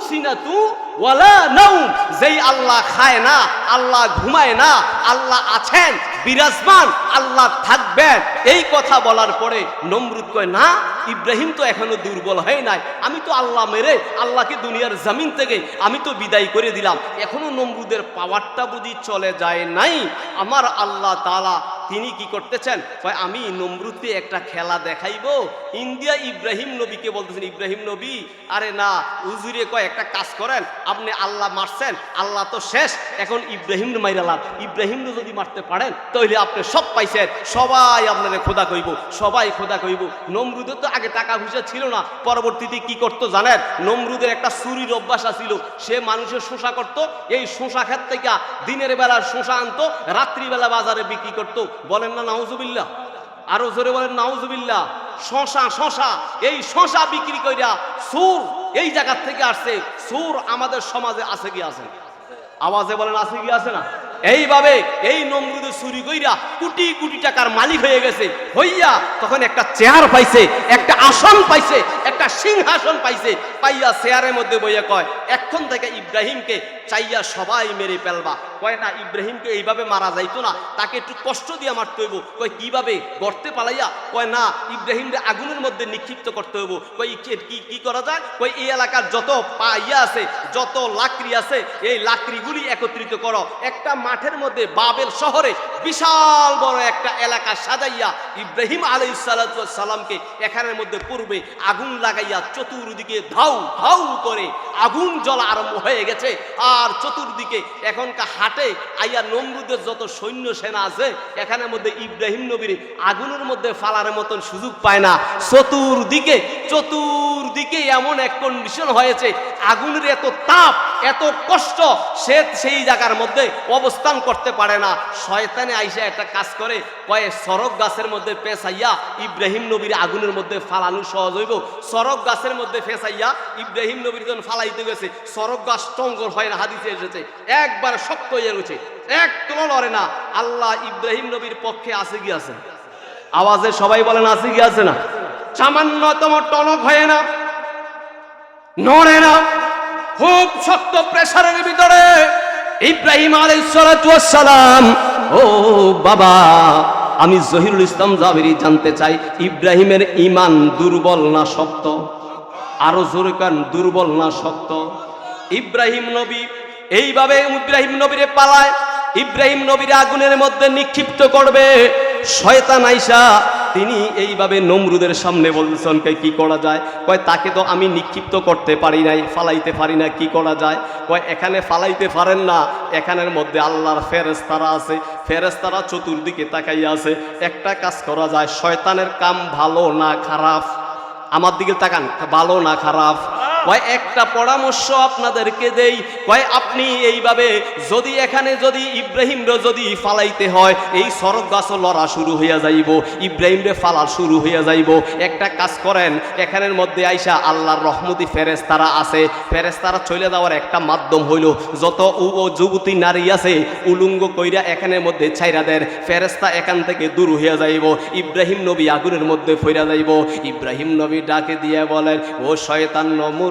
সিনাতু ওয়ালা নাওম, যেই আল্লাহ খায় না, আল্লাহ ঘুমায় না, আল্লাহ আছেন, বিরাজমান, আল্লাহ থাকবেন। এই কথা বলার পরে নমরুদ কয়, না, ইব্রাহিম তো এখনো দুর্বল হয় নাই, আমি তো আল্লাহ মেরে আল্লাহকে দুনিয়ার জমিন থেকে আমি তো বিদায় করে দিলাম, এখনো নমরুদের পাওয়ারটা বুঝি চলে যায় নাই। আমার আল্লাহ তাআলা তিনি কি করতেছেন, কয় আমি নমরুদকে একটা খেলা দেখাইবো। ইন্ডিয়া ইব্রাহিম নবীকে বলতেছেন, ইব্রাহিম নবী আরে না হুজুরে কয় একটা কাজ করেন, আপনি আল্লাহ মারছেন, আল্লাহ তো শেষ, এখন ইব্রাহিম মাইরালাম, ইব্রাহিম যদি মারতে পারেন তাহলে আপনি সব পাইছেন, সবাই আপনারে খোদা কইব, সবাই খোদা কইব। নমরুদের তো আগে টাকা পয়সা ছিল না, পরবর্তীতে কি করতো জানেন, নমরুদের একটা চুরির অভ্যাস ছিল, সে মানুষের শোষা করত, এই শোষা ক্ষেত থেকে দিনের বেলা শোষা আনতো, রাত্রিবেলা বাজারে বিক্রি করতো। বলেন না নাউজুবিল্লাহ, আরো জোরে বলেন নাউজুবিল্লাহ। শশা শশা এই শশা বিক্রি কইরা সুর এই জায়গা থেকে আসছে। সুর আমাদের সমাজে আছে কি আছে? আওয়াজে বলেন আছে কি আছে না? এইভাবে এই নমরুদে চুরি কইরা কোটি কোটি টাকার মালিক হয়ে গেছে, হইয়া তখন একটা চেয়ার পাইছে, একটা আসন পাইছে, একটা সিংহাসন পাইছে, পাইয়া চেয়ারের মধ্যে বইয়া কয় এখন থেকে ইব্রাহিমকে চাইয়া সবাই মেরে ফেলবা। কয় না ইব্রাহিমকে এইভাবে মারা যাইতো না, তাকে একটু কষ্ট দিয়ে মারতে হইব। কয় কিভাবে? গর্তে পালাইয়া? কয় না ইব্রাহিমকে আগুনের মধ্যে নিক্ষিপ্ত করতে হইব। কয় কি করা যায়? কয় এই এলাকার যত পাইয়া আছে, যত লাকড়ি আছে, এই লাকড়িগুলি একত্রিত করো, একটা মাঠের মধ্যে বাবেল শহরে বিশাল বড় একটা এলাকা সাজাইয়া ইব্রাহিম আলাইহিস সালামকে এখানের মধ্যে পূর্বে আগুন লাগাইয়া চতুর্দিকে ধাউ ধাউ করে আগুন জ্বলা আরম্ভ হয়ে গেছে। আর চতুর্দিকে এখনকার হাটে আইয়া নমরুদের যত সৈন্য সেনা আছে এখানের মধ্যে ইব্রাহিম নবীর আগুনের মধ্যে ফালার মতন সুযোগ পায় না। চতুর্দিকে এমন এক কন্ডিশন হয়েছে, আগুনের এত তাপ, এত কষ্ট, সে সেই জায়গার মধ্যে অবস্থান করতে পারে না। শয়তানে আইসা একটা কাজ করে, কয়ে সরক গাছের মধ্যে পেঁচাইয়া ইব্রাহিম নবীর আগুনের মধ্যে ফালানো সহজ হইব। সরক গাছের মধ্যে ফেঁচাইয়া ইব্রাহিম নবীর যখন ফালাইতে গেছে, সরক গাছ টঙ্গর হয় না, হাদিসে এসেছে একবার শক্ত হয়ে গেছে, এক তোলা লড়ে না। আল্লাহ ইব্রাহিম নবীর পক্ষে আছে কি আছে? আওয়াজে সবাই বলেন আছে কি আছে না? সামান্যতম টনক হয় না, নড়ে না, খুব শক্ত প্রেসারের ভিতরে ইব্রাহিম আলাইহিস সালাম। ও বাবা, আমি জহিরুল ইসলাম জাবেরি জানতে চাই ইব্রাহিমের ঈমান দুর্বল না শক্ত? আরো জোরে কান, দুর্বল না শক্ত? ইব্রাহিম নবী এইভাবে ইব্রাহিম নবীরে পালায়, ইব্রাহিম নবীর আগুনের মধ্যে নিক্ষিপ্ত করবে। শয়তান আইসা তিনি এইভাবে নমরুদের সামনে বলছেন কি করা যায়? কয় তাকে তো আমি নিক্ষিপ্ত করতে পারি নাই, ফালাইতে পারি না, কি করা যায়? কয় এখানে ফালাইতে পারেন না, এখানের মধ্যে আল্লাহর ফেরেশতারা আছে, ফেরেশতারা চতুর্দিকে তাকাইয়া আছে, একটা কাজ করা যায়। শয়তানের কাম ভালো না খারাপ? আমার দিকে তাকান, ভালো না খারাপ? কয় একটা পরামর্শ আপনাদেরকে দেই, কয় আপনি এইভাবে যদি এখানে যদি ইব্রাহিমরে যদি ফালাইতে হয়, এই সরক গাছও লড়া শুরু হইয়া যাইব, ইব্রাহিমরে ফালা শুরু হইয়া যাইব। একটা কাজ করেন, এখানের মধ্যে আইসা আল্লাহর রহমতি ফেরেশতারা আছে, ফেরেশতারা চলে যাওয়ার একটা মাধ্যম হইল যত যুবতী নারী আছে উলুঙ্গ কইরা এখানের মধ্যে ছাইরা দেন, ফেরেশতা এখান থেকে দূর হইয়া যাইব, ইব্রাহিম নবী আগুনের মধ্যে ফইরা যাইব। ইব্রাহিম নবী ডাকে দিয়ে বলেন, ও শয়তান নমরুদ,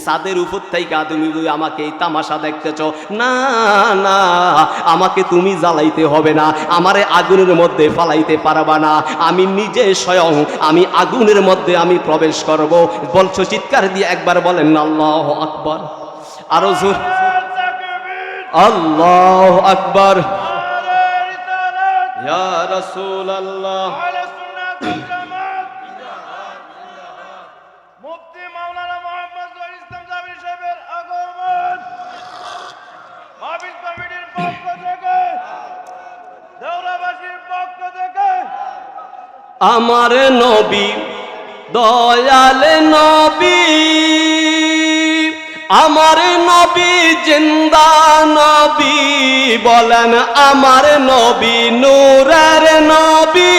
সাদের উপর থেকে তুমি আমাকে এই তামাশা দেখতেছ? না না, আমাকে তুমি জ্বালাইতে হবে না, আমারে আগুনের মধ্যে ফালাইতে পারবা না, আমি নিজে স্বয়ং আমি আগুনের মধ্যে আমি প্রবেশ করব। বলছো চিৎকার দিয়ে একবার বলেন আল্লাহু আকবার, আরো জোর আল্লাহু আকবার। ইয়া রাসূলুল্লাহ, মুফতি মাওলানা মোহাম্মদ জহিরুল ইসলাম জাবেরি সাহেবের আগমন, মাহফিল কমিটির পক্ষ থেকে, দেওরাবাসীর পক্ষ থেকে আমার নবী দয়াল নবী, আমার নবী জিন্দা নবী, বলেন আমার নবী নূরের নবী,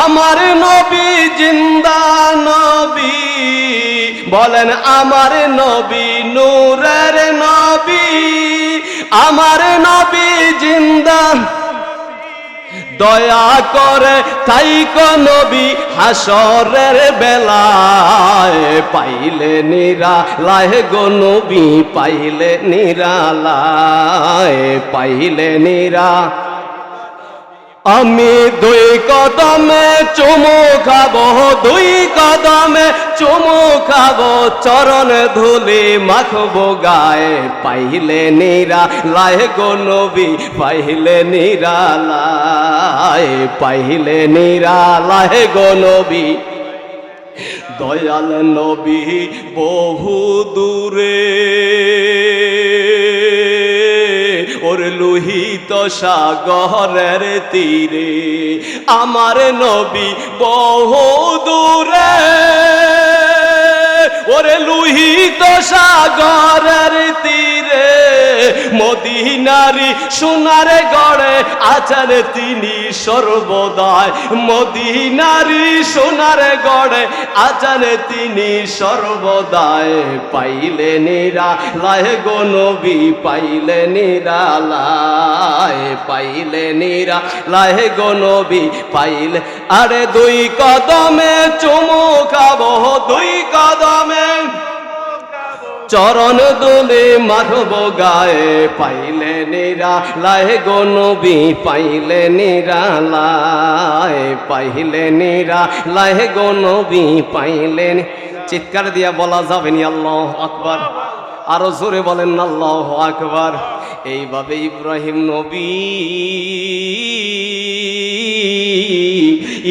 আমার নবী জিন্দা নবী, বলেন আমার নবী নূরের নবী, আমার নবী জিন্দা। দয়া করে তাইকো নবী হাসরের বেলায়, পাইলে নিরালায় গো নবী, পাইলে নিরালায়, পাইলে নিরা। আমি দুই কদমে চুমু খাবো, দুই কদমে চুমু খাবো, চরণ ধুলি মাখবো গায়ে, পাইলে নিরা লাহে গো নবী, পাইলে নিরা লাহে, পাইলে নিরা লাহে গো নবী। দয়াল নবী বহু দূরে ওর লোহিত সাগরের তীরে, আমার নবী বহু দূরে ওরে লোহিত সাগরের তীরে, মদিনারি সোনার গড়ে আছেন তিনি সর্বদাই, মদিনারি সোনার গড়ে আছেন তিনি সর্বদাই, পাইলে নিরা লাহে গো নবী, পাইলে নিরা লাহে, পাইলে নিরা লাহে গো নবী, পাইলে। আরে দুই কদমে চুমু খাবো, দুই কদমে চরণ দুলে মাধব গায়ে, পাইলে নিরা লাহে গো নবী, পাইলে নিরা লাহে, পাইলে নিরা লাহে গো নবী, পাইলে। চিৎকার দিয়া বলা যাবে নি আল্লাহু আকবার? আরো জোরে বলেন আল্লাহু আকবার। এইভাবে ইব্রাহিম নবী,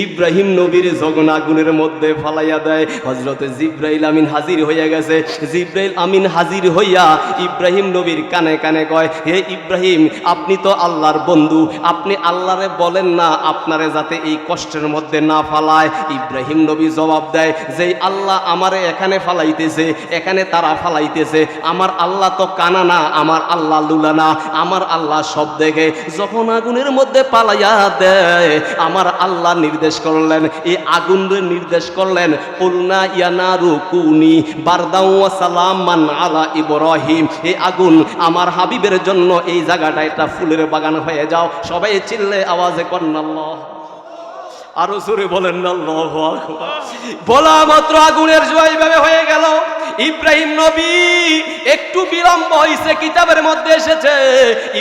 ইব্রাহিম নবীর যখন আগুনের মধ্যে ফালাইয়া দেয়, হযরতে জিব্রাইল আমিন হাজির হইয়া গেছে। জিব্রাইল আমিন হাজির হইয়া ইব্রাহিম নবীর কানে কানে কয়, হে ইব্রাহিম, আপনি তো আল্লাহর বন্ধু, আপনি আল্লাহরে বলেন না আপনারে যাতে এই কষ্টের মধ্যে না ফালায়। ইব্রাহিম নবী জবাব দেয়, যে আল্লাহ আমারে এখানে ফালাইতেছে, এখানে তারা ফালাইতেছে, আমার আল্লাহ তো কানা না, আমার আল্লাহ লুলা না, আমার আল্লাহ সব দেখে। যখন আগুনের মধ্যে পালাইয়া দেয়, আমার আল্লাহ নির্দেশ করলেন, এই আগুনরে নির্দেশ করলেন, কুলনা ইয়া নারু কুনি বারদাও ওয়া সালামান আলা ইব্রাহিম, এই আগুন আমার হাবিবের জন্য এই জায়গাটা একটা ফুলের বাগান হয়ে যাও। সবাই চিল্লে আওয়াজে করেন আল্লাহ, আরো জোরে বলেন আল্লাহু আকবার। বলা মাত্র আগুনের জোয়া এইভাবে হয়ে গেল। ইব্রাহিম নবী একটু বিলম্ব হইছে, কিতাবের মধ্যে এসেছে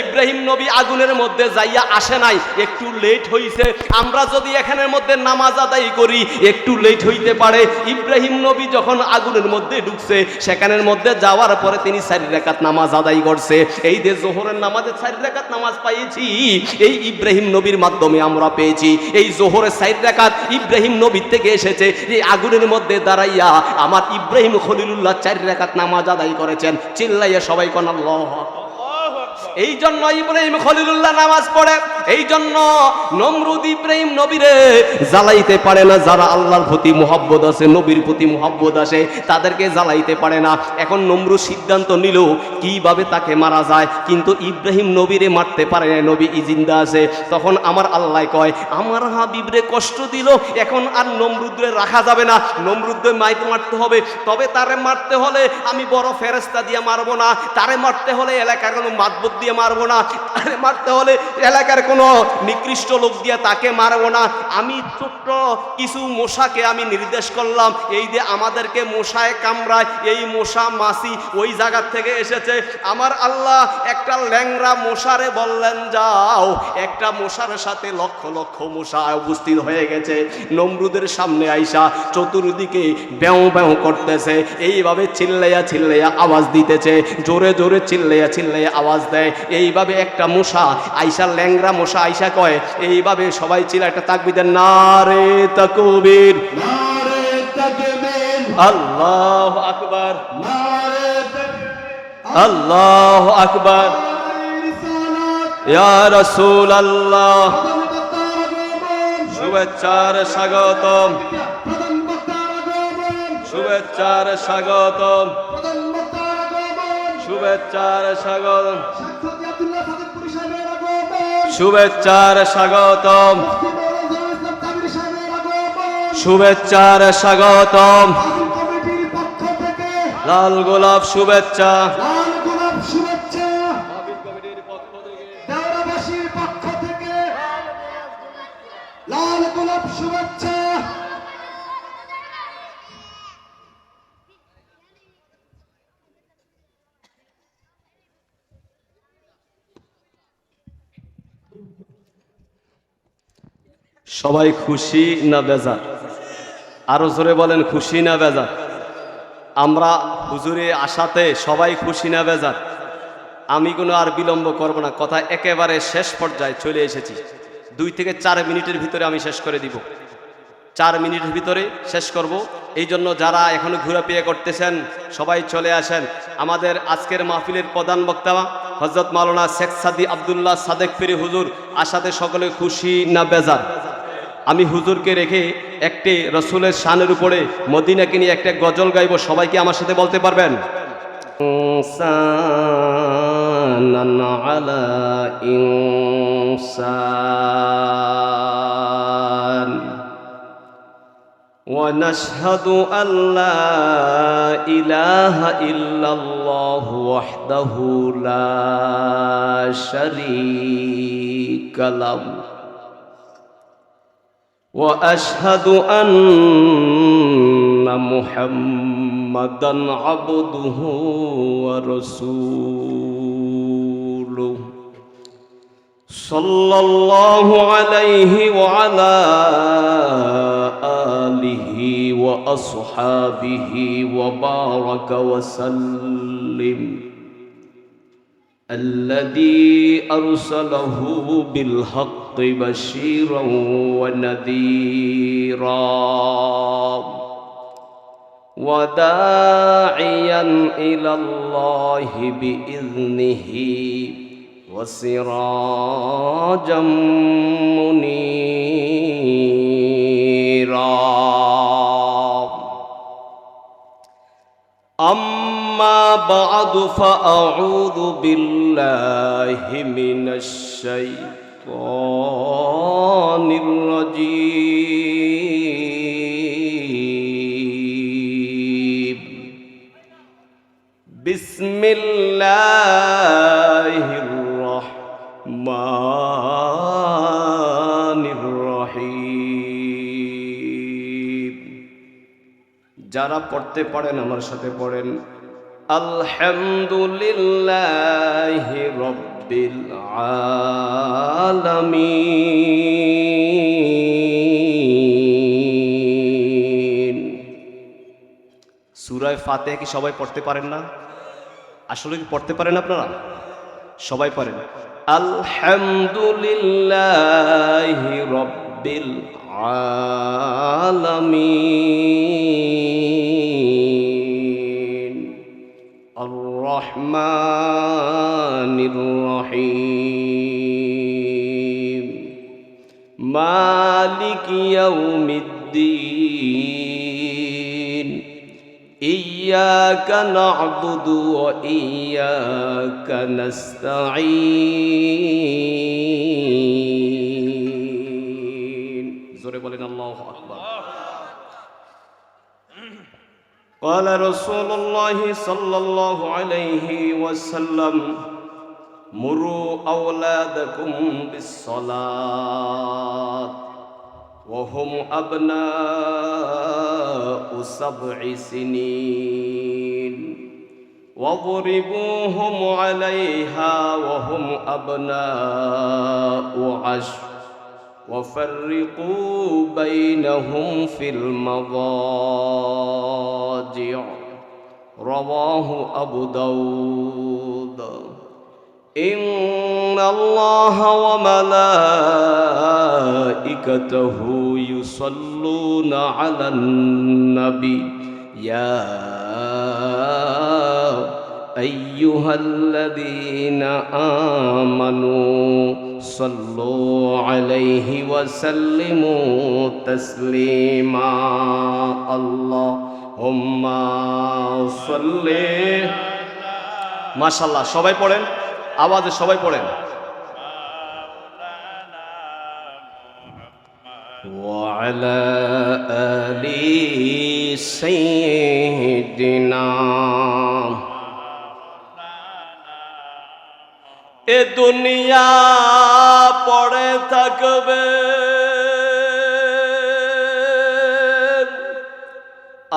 ইব্রাহিম নবী আগুনের মধ্যে যাইয়া আসে নাই, একটু লেট হইছে। আমরা যদি এখানের মধ্যে নামাজ আদায় করি একটু লেট হইতে পারে। ইব্রাহিম নবী যখন আগুনের মধ্যে ঢুকছে, সেখানের মধ্যে যাওয়ার পরে তিনি 4 রাকাত নামাজ আদায় করছে। এই যে জোহরের নামাজে 4 রাকাত নামাজ পাইছি, এই ইব্রাহিম নবীর মাধ্যমে আমরা পেয়েছি। এই জোহরের 4 রাকাত ইব্রাহিম নবীর থেকে এসেছে। এই আগুনের মধ্যে দাঁড়াইয়া আমার ইব্রাহিম খলিলুল্লাহ 4 রাকাত নামাজ আদায় করেছেন। চিল্লাইয়া সবাই কোন আল্লাহু আকবার। এই জন্য ইব্রাহিম খলিলুল্লাহ নামাজ পড়ে। এই জন্য নমরুদ ইব্রাহিম নবীরে জ্বালাইতে পারে না। যারা আল্লাহর প্রতি মুহাব্বত আছে, নবীর প্রতি মুহাব্বত আছে, তাদেরকে জ্বালাইতে পারে না। এখন নমরুদ সিদ্ধান্ত নিল কিভাবে তাকে মারা যায়, কিন্তু ইব্রাহিম নবীরে মারতে পারে না, নবী জিন্দা আছে। তখন আমার আল্লাহ কয়, আমার হাবিবরে কষ্ট দিল, এখন আর নমরুদরে রাখা যাবে না, নমরুদরে মারতে হবে। তবে তারে মারতে হলে আমি বড় ফেরেশতা দিয়ে মারবো না, তারে মারতে হলে এলাকার কোনো মাতবর দিয়ে মারবো না, তারে মারতে হলে এলাকার কোনো নিকৃষ্ট লোক দিয়ে তাকে মারবো না। আমি ছোট্ট কিছু মশাকে আমি নির্দেশ করলাম, এই যে আমাদেরকে মশায় কামড়ায়, এই মশা মাছি ওই জায়গার থেকে এসেছে। আমার আল্লাহ একটা ল্যাংরা মশারে বললেন, যাও। একটা মশার সাথে লক্ষ লক্ষ মশা উপস্থিত হয়ে গেছে। নমরুদের সামনে আইসা চতুর্দিকে ব্যাও ব্যাও করতেছে, এইভাবে চিল্লাইয়া চিল্লাইয়া আওয়াজ দিতেছে, জোরে জোরে চিল্লাইয়া চিল্লাইয়া আওয়াজ দেয়। এইভাবে একটা মশা আইসা, ল্যাংরা মশা আইসা কয়, এইভাবে সবাই চিল্লা একটা তাকবীর দেন, নারে তাকবীর, নারে তাকবীর, আল্লাহু আকবার, নারে তাকবীর, আল্লাহু আকবার, ইয়া রাসূলুল্লাহ। প্রধান বক্তার আগমন, শুভেচ্ছার স্বাগতম, প্রধান বক্তার আগমন, শুভেচ্ছার স্বাগতম, প্রধান বক্তার আগমন, শুভেচ্ছার স্বাগতম, সাক্ষাৎ আব্দুল্লাহ সাদেকপুরি সাহেবের আগমন, শুভেচ্ছার স্বাগতম, মুফতি মওলানা ইসলাম কাবির সাহেবের আগমন, শুভেচ্ছার স্বাগতম, আজম কমিটির পক্ষ থেকে লাল গোলাপ শুভেচ্ছা, লাল গোলাপ শুভেচ্ছা, দেওরাবাসীর পক্ষ থেকে লাল গোলাপ শুভেচ্ছা। সবাই খুশি না বেজার? আরো জোরে বলেন, খুশি না বেজার? আমরা হুজুরে আসাতে সবাই খুশি না বেজার? আমি কোনো আর বিলম্ব করব না, কথা একেবারে শেষ পর্যায়ে চলে এসেছি। 2 থেকে 4 মিনিটের ভিতরে আমি শেষ করে দিব। 4 মিনিটের ভিতরে শেষ করব। এই জন্য যারা এখনো ঘোরাফেরা করতেছেন সবাই চলে আসেন। আমাদের আজকের মাহফিলের প্রধান বক্তা হযরত মাওলানা শেখ সাদি আব্দুল্লাহ সাদেক পীর হুজুর আসাতে সকলে খুশি না বেজার? আমি হুজুরকে রেখে একটি রসুলের শানের উপরে মদিনাকে নিয়ে একটা গজল গাইব, সবাইকে আমার সাথে বলতে পারবেন? ইনসানান আলা ইনসান ওয়া নাশহাদু আল্লা ইলাহা ইল্লাল্লাহু ওয়াহদাহু লা শারীকা লাহু وأشهد أن محمدا عبده ورسوله صلى الله عليه وعلى آله وأصحابه وبارك وسلم الذي أرسله بالحق بشيرا ونذيرا وداعيا إلى الله بإذنه وسراجا منيرا. أما بعد فأعوذ بالله من الشيطان الرجيم. بسم الله الرحمن الرحيم. যারা পড়তে পারেন আমার সাথে পড়েন, আলহামদুলিল্লাহি রাব্বিল আলামিন। সূরা ফাতিহা কি সবাই পড়তে পারেন না? আসলে কি পড়তে পারেন আপনারা? সবাই পড়েন, আলহামদুলিল্লাহি রাব্বিল আলামিন আর-রহমানির রহিম মালিকি ইয়াউমিদ্দিন ইয়্যাকা না'বুদু ওয়া ইয়্যাকা নাস্তাঈন। জোরে বলেন আল্লাহু আকবার। قال رسول الله صلى الله عليه وسلم مروا أولادكم بالصلاة وهم أبناء 7 سنين واضربوهم عليها وهم أبناء 10 وفرقوا بينهم في المضاجع. رواه أبو داود. إن الله وملائكته يصلون على النبي يا أيها الذين آمنوا صلوا عليه وسلموا تسليما. اللهم صل. মাশাআল্লাহ, সবাই পড়েন, আওয়াজে সবাই পড়েন। وعلى آل سيدنا. এ দুনিয়া পড়ে থাকবে,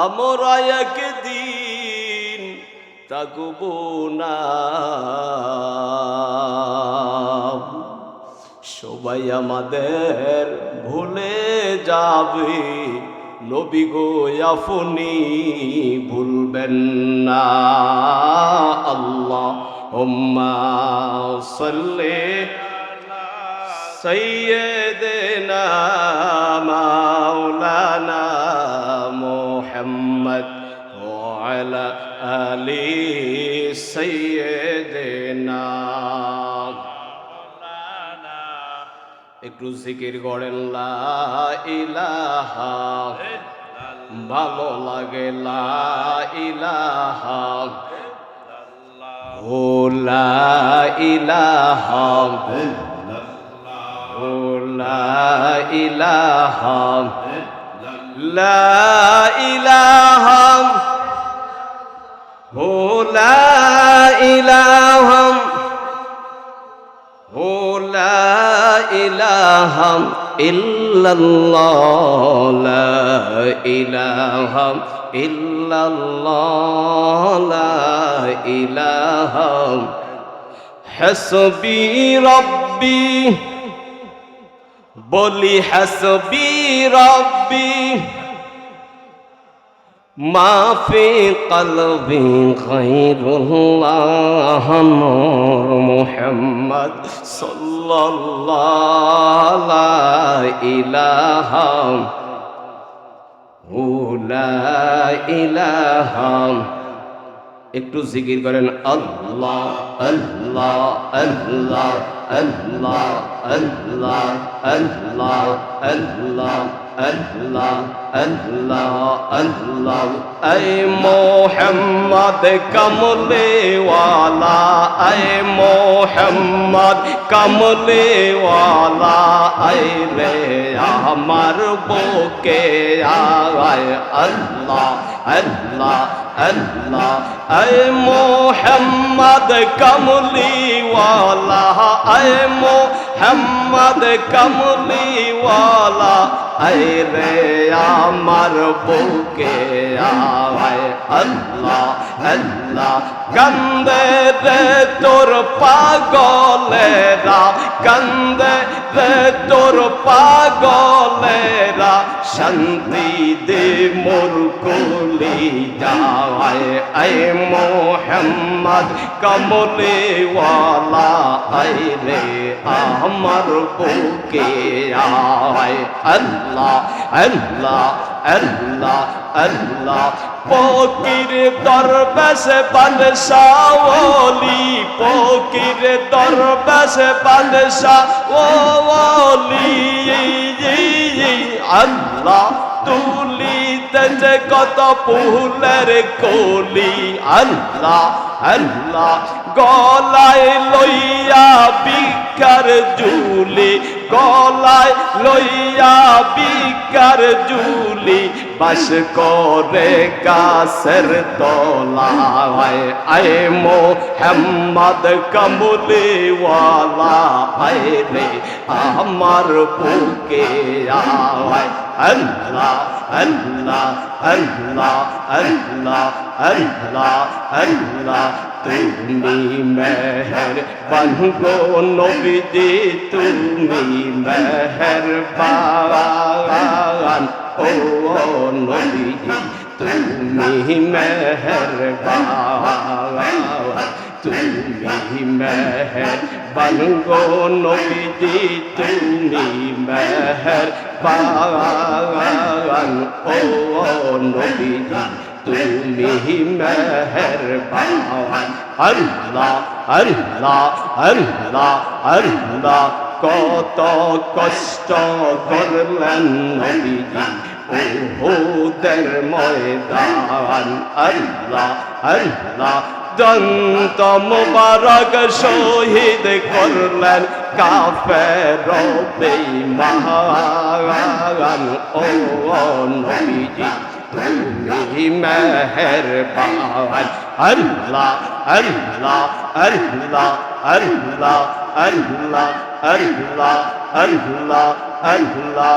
আমরা একদিন থাকব না। সবাই আমাদের ভুলে যাবে, নবী গো আপনি ভুলবেন না। আল্লাহুম্মা সাল্লি সাইয়্যিদিনা মাওলানা মুহাম্মদ ওয়া আলা আলি সাইয়্যিদিনা। একটু জিকির করেন লা ইলাহা, ভালো লাগে লা ইলাহা, ও লা ইলাহা, ও লা ইলাহা, লা ইলাহা, ও লা ইলাহা, ও লা ইলাহা ইল্লাল্লাহ, লা ইলাহা ইল্লাল্লাহ, লা ইলাহা। হাসবি রব্বি, বলি হাসবি রব্বি, মা ফি কলবি গায়রুল্লাহ, নূর মুহাম্মদ সাল্লাল্লাহু লা ইলাহা, ও লা ইলাহা। একটু জিকির করেন আল্লাহ আল্লাহ আল্লাহ আল্লাহ আল্লাহ আল্লাহ আল্লাহ আল্লাহ আল্লাহ আল্লাহ। আয় মোহাম্মদ কমলে ওয়ালা, আয় মোহাম্মদ কমলে ওয়ালা, আয় রে আমার বুকে আয় আল্লাহ আল্লাহ আল্লাহ। আয় মোহাম্মদ কমলি ওয়ালা, আয় মোহাম্মদ কমলি ওয়ালা, আয় রে আমার বুকে আয় আল্লাহ আল্লাহ। কান্দে রে তোর পাগলেরা, কান্দে রে তোর পাগলেরা, শান্তি দে মোর কলি যায়। আয় মোহাম্মদ কমলে ওয়ালা, আয় রে আমার বুকে আয় আল্লাহ আল্লাহ আল্লাহ আল্লাহ। ফকির দরবেশ বাদশাহ ওলি, ফকির দরবেশ বাদশাহ ওলি, আল্লাহ তুলিতেছে কত ফুলের কলি, আল্লাহ আল্লাহ। গলায় লইয়া বিকার জুলি, গলায় লইয়া বিকার জুলি, বাস করে গাছের তলায়। আয় মোহাম্মদ কমলে ওয়ালা, আয় রে আমার বুকে আয় আল্লাহ আল্লাহ আল্লাহ আল্লাহ আল্লাহ আল্লাহ। তুমি মেহেরবান গো নবীজি, তুমি মেহেরবান, ও নবীজি তুমি মেহেরবান, তুমি মেহেরবান গো নবীজি, তুমি মেহেরবান, ও নবীজি তুমি মেহেরবান। আল্লাহ আল্লাহ আল্লাহ আল্লাহ। কত কষ্ট করলেন নবীজি উহুদের ময়দান, আল্লাহ আল্লাহ। দন্ত মুবারক শহীদ করলেন কাফের বেঈমান, ও নবীজি তুমি মেহেরবান। আল্লাহ আল্লাহ আল্লাহ আল্লাহ আল্লাহ আল্লাহ আল্লাহ আল্লাহ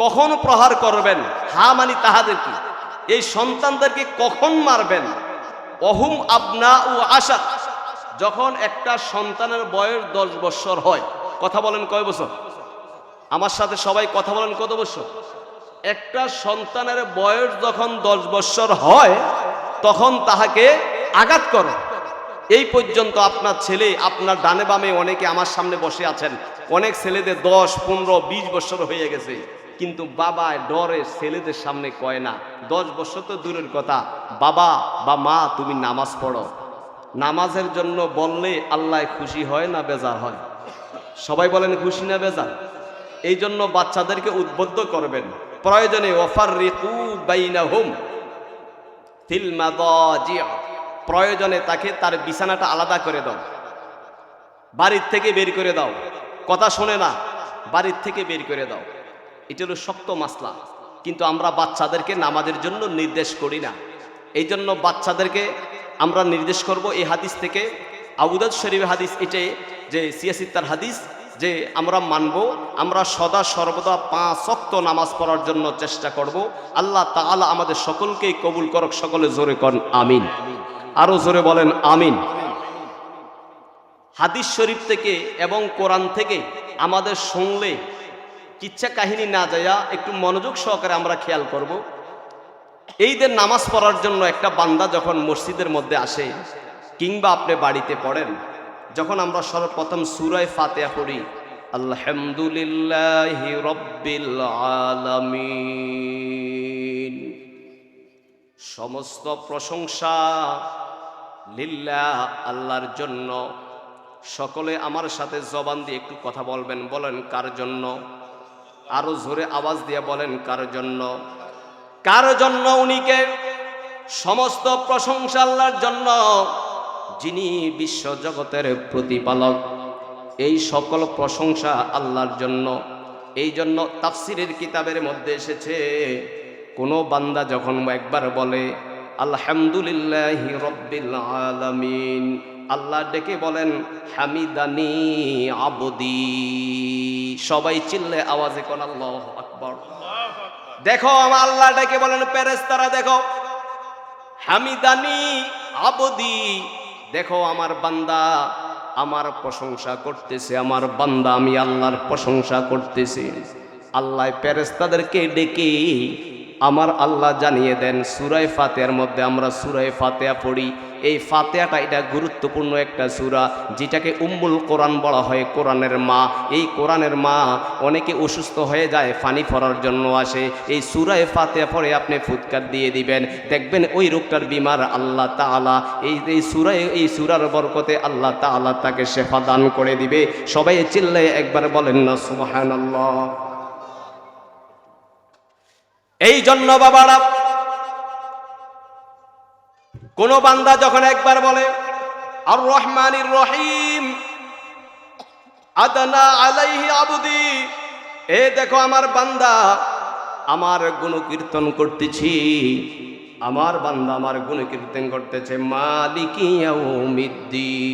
কখন প্রহার করবেন, হা মানি তাহাদেরকে, এই সন্তানদেরকে কখন মারবেন। অহুম আবনা ও আশা, যখন একটা সন্তানের বয়স 10 বছর হয়। কথা বলেন কয় বছর? আমার সাথে সবাই কথা বলেন, কত বছর? একটা সন্তানের বয়স যখন 10 বছর হয় তখন তাহাকে আঘাত করো। এই পর্যন্ত আপনার ছেলে, আপনার ডানে বামে অনেকে আমার সামনে বসে আছেন, অনেক ছেলেদের 10, 15, 20 বছর হয়ে গেছে, কিন্তু বাবা ডরে ছেলেদের সামনে কয় না। 10 বছর তো দূরের কথা, বাবা বা মা তুমি নামাজ পড়ো। নামাজের জন্য বললে আল্লাহ খুশি হয় না বেজার হয়? সবাই বলেন খুশি না বেজার? এই জন্য বাচ্চাদেরকে উদ্বুদ্ধ করবেন, প্রয়োজনে ওয়াফাররিকু বাইনাহুম ফিল মাদাজি', প্রয়োজনে তাকে তার বিছানাটা আলাদা করে দাও, বাড়ির থেকে বের করে দাও, কথা শোনে না, বাড়ির থেকে বের করে দাও। এটা হলো শক্ত মাসলা, কিন্তু আমরা বাচ্চাদেরকে নামাজের জন্য নির্দেশ করি না। এই জন্য বাচ্চাদেরকে আমরা নির্দেশ করব এই হাদিস থেকে, আবু দাউদ শরীফের হাদিস, এটাই যে সিয়াসিত্তার হাদিস, যে আমরা মানব, আমরা সদা সর্বদা 5 ওয়াক্ত নামাজ পড়ার জন্য চেষ্টা করব। আল্লাহ তাআলা আমাদের সকলকেই কবুল করুক। সকলে জোরে করেন আমিন, আরো জোরে বলেন আমিন। হাদিস শরীফ থেকে এবং কোরআন থেকে আমাদের শুনলে কিচ্ছা কাহিনী না যায়া একটু মনোযোগ সহকারে আমরা খেয়াল করব। এইদের নামাজ পড়ার জন্য একটা বান্দা যখন মসজিদের মধ্যে আসে, কিংবা আপনি বাড়িতে পড়েন, যখন আমরা সর্বপ্রথম সূরা ফাতিহা পড়ি, আলহামদুলিল্লাহি রাব্বিল আলামিন, সমস্ত প্রশংসা লিল্লাহ, আল্লাহর জন্য। সকলে আমার সাথে জবান দিয়ে একটু কথা বলবেন, বলেন কার জন্য? আরো জোরে আওয়াজ দিয়ে বলেন কার জন্য? কার জন্য? উনিকে সমস্ত প্রশংসা আল্লাহর জন্য, যিনি বিশ্ব জগতের প্রতিপালক। এই সকল প্রশংসা আল্লাহর জন্য। এই জন্য তাফসিরের কিতাবের মধ্যে এসেছে, কোন বান্দা যখন একবার বলে আলহামদুলিল্লাহি রাব্বিল আলামিন, আল্লাহ ডেকে বলেন হামিদানি আবদি। সবাই চিল্লে আওয়াজে কোন আল্লাহু আকবার। দেখো আমার আল্লাহ ডেকে বলেন, ফেরেশতারা দেখো, হামিদানি আবদি, দেখো আমার বান্দা আমার প্রশংসা করতেছে, আমার বান্দা আমি আল্লাহর প্রশংসা করতেছি। আল্লাহ ফেরেশতাদেরকে ডেকে আমার আল্লাহ জানিয়ে দেন, সূরা ফাতিহার মধ্যে আমরা সূরা ফাতিহা পড়ি। এই ফাতিহাটা এটা গুরুত্বপূর্ণ একটা সূরা, যেটাকে উম্মুল কোরআন বলা হয়, কোরআনের মা। এই কোরআনের মা অনেকে অসুস্থ হয়ে যায়, পানি পড়ার জন্য আসে, এই সূরা ফাতিহা পড়ে আপনি ফুৎকার দিয়ে দিবেন, দেখবেন ওই রোগটার বিমার আল্লাহ তাআলা এই সূরার বরকতে আল্লাহ তাআলা তাকে শেফা দান করে দিবে। সবাই চিল্লায় একবার বলেন না সুবহানাল্লাহ। এই জন্য বাবারা, কোন বান্দা যখন একবার বলে আর রহমানির রহিম আদানা আলাইহি আবদি, এ দেখো আমার বান্দা আমার গুণকীর্তন করতেছি, আমার বান্দা আমার গুণকীর্তন করতেছে, মালিকি ইয়াউমিদ্দিন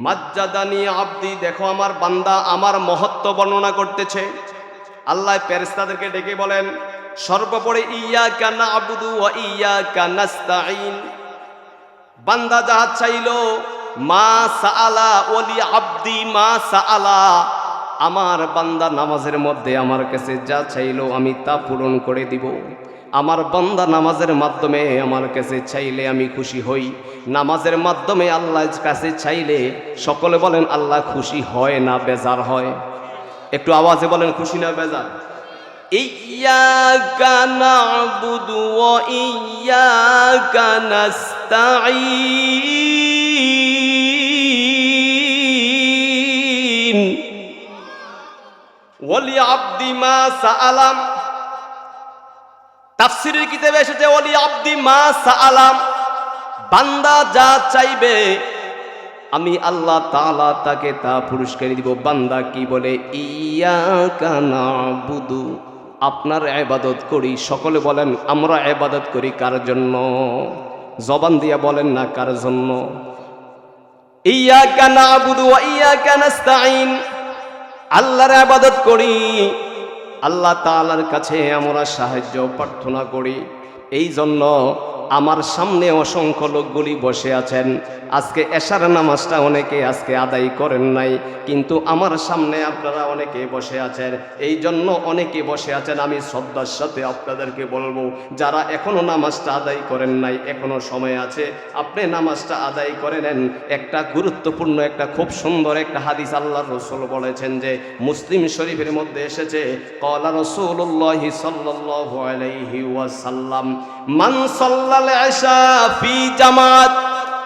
মাজ্জাদানি আবদি, দেখো আমার বান্দা আমার মহত্ব বর্ণনা করতেছে। আল্লাহ ফেরেশতাদেরকে ডেকে বলেন, সর্বোপরি ইয়াকা না'বুদু ওয়া ইয়াকা নাস্তাঈন, বান্দা যাহা চাইলো, মা সাআলা ওয়ালি আবদি মা সাআলা, আমার বান্দা নামাজের মধ্যে আমার কাছে যা চাইলো আমি তা পূরণ করে দিব। আমার বান্দা নামাজের মাধ্যমে আমার কাছে চাইলে আমি খুশি হই, নামাজের মাধ্যমে আল্লাহর কাছে চাইলে সকলে বলেন আল্লাহ খুশি হয় না বেজার হয়? একটু আওয়াজে বলেন খুশি না বেজার? ইয়্যাকা না'বুদু ওয়া ইয়্যাকা নাস্তাঈন ওয়ালি আবদি মা সাআলাম। তাফসীরের কিতাবে এসেছে ওয়ালি আবদি মা সাআলাম, বান্দা যা চাইবে আমি আল্লাহ তাআলা তাকে তা পুরস্কার দিব। বান্দা কি বলে? ইয়্যাকা না'বুদু, আপনার ইবাদত করি। সকলে বলেন আমরা ইবাদত করি কার জন্য? জবান দিয়ে বলেন না কার জন্য? ইয়্যাকা না'বুদু ওয়া ইয়্যাকা নাস্তাঈন, আল্লাহর ইবাদত করি, আল্লাহ তাআলার কাছে আমরা সাহায্য প্রার্থনা করি। এই জন্য আমার সামনে অসংখ্য লোকগুলি বসে আছেন। আজকে এশার নামাজটা অনেকে আজকে আদায় করেন নাই, কিন্তু আমার সামনে আপনারা অনেকে বসে আছেন। এই জন্য অনেকে বসে আছেন, আমি শ্রদ্ধার সাথে আপনাদেরকে বলবো, যারা এখনো নামাজটা আদায় করেন নাই, এখনো সময় আছে, আপনি নামাজটা আদায় করে নেন। একটা গুরুত্বপূর্ণ, একটা খুব সুন্দর একটা হাদিস আল্লাহর রাসূল বলেছেন, যে মুসলিম শরীফের মধ্যে এসেছে, ক্বালা রাসূলুল্লাহি সাল্লাল্লাহু আলাইহি ওয়াসাল্লাম, মান সাল্লাল ইশা ফি জামাত,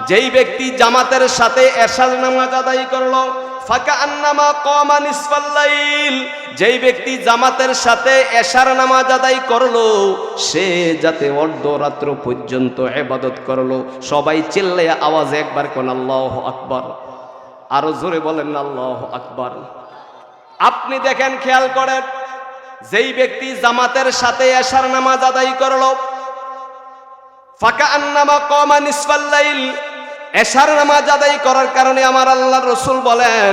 যেই ব্যক্তি জামাতের সাথে এশার নামাজ আদায় করলো, ফাকান্নামা কামা নিসফাল লাইল, যেই ব্যক্তি জামাতের সাথে এশার নামাজ আদায় করলো, সে যাতে অর্ধরাত্র পর্যন্ত ইবাদত করলো। সবাই চিল্লায়া আওয়াজে একবার কোন আল্লাহু আকবার, আরো জোরে বলেন আল্লাহু আকবার। আপনি দেখেন, খেয়াল করেন, যেই ব্যক্তি জামাতের সাথে এশার নামাজ আদায় করলো, ফাকান্নামা কামা নিসফাল লাইল, এশার নামাজ আদায় করার কারণে আমার আল্লাহর রাসূল বলেন,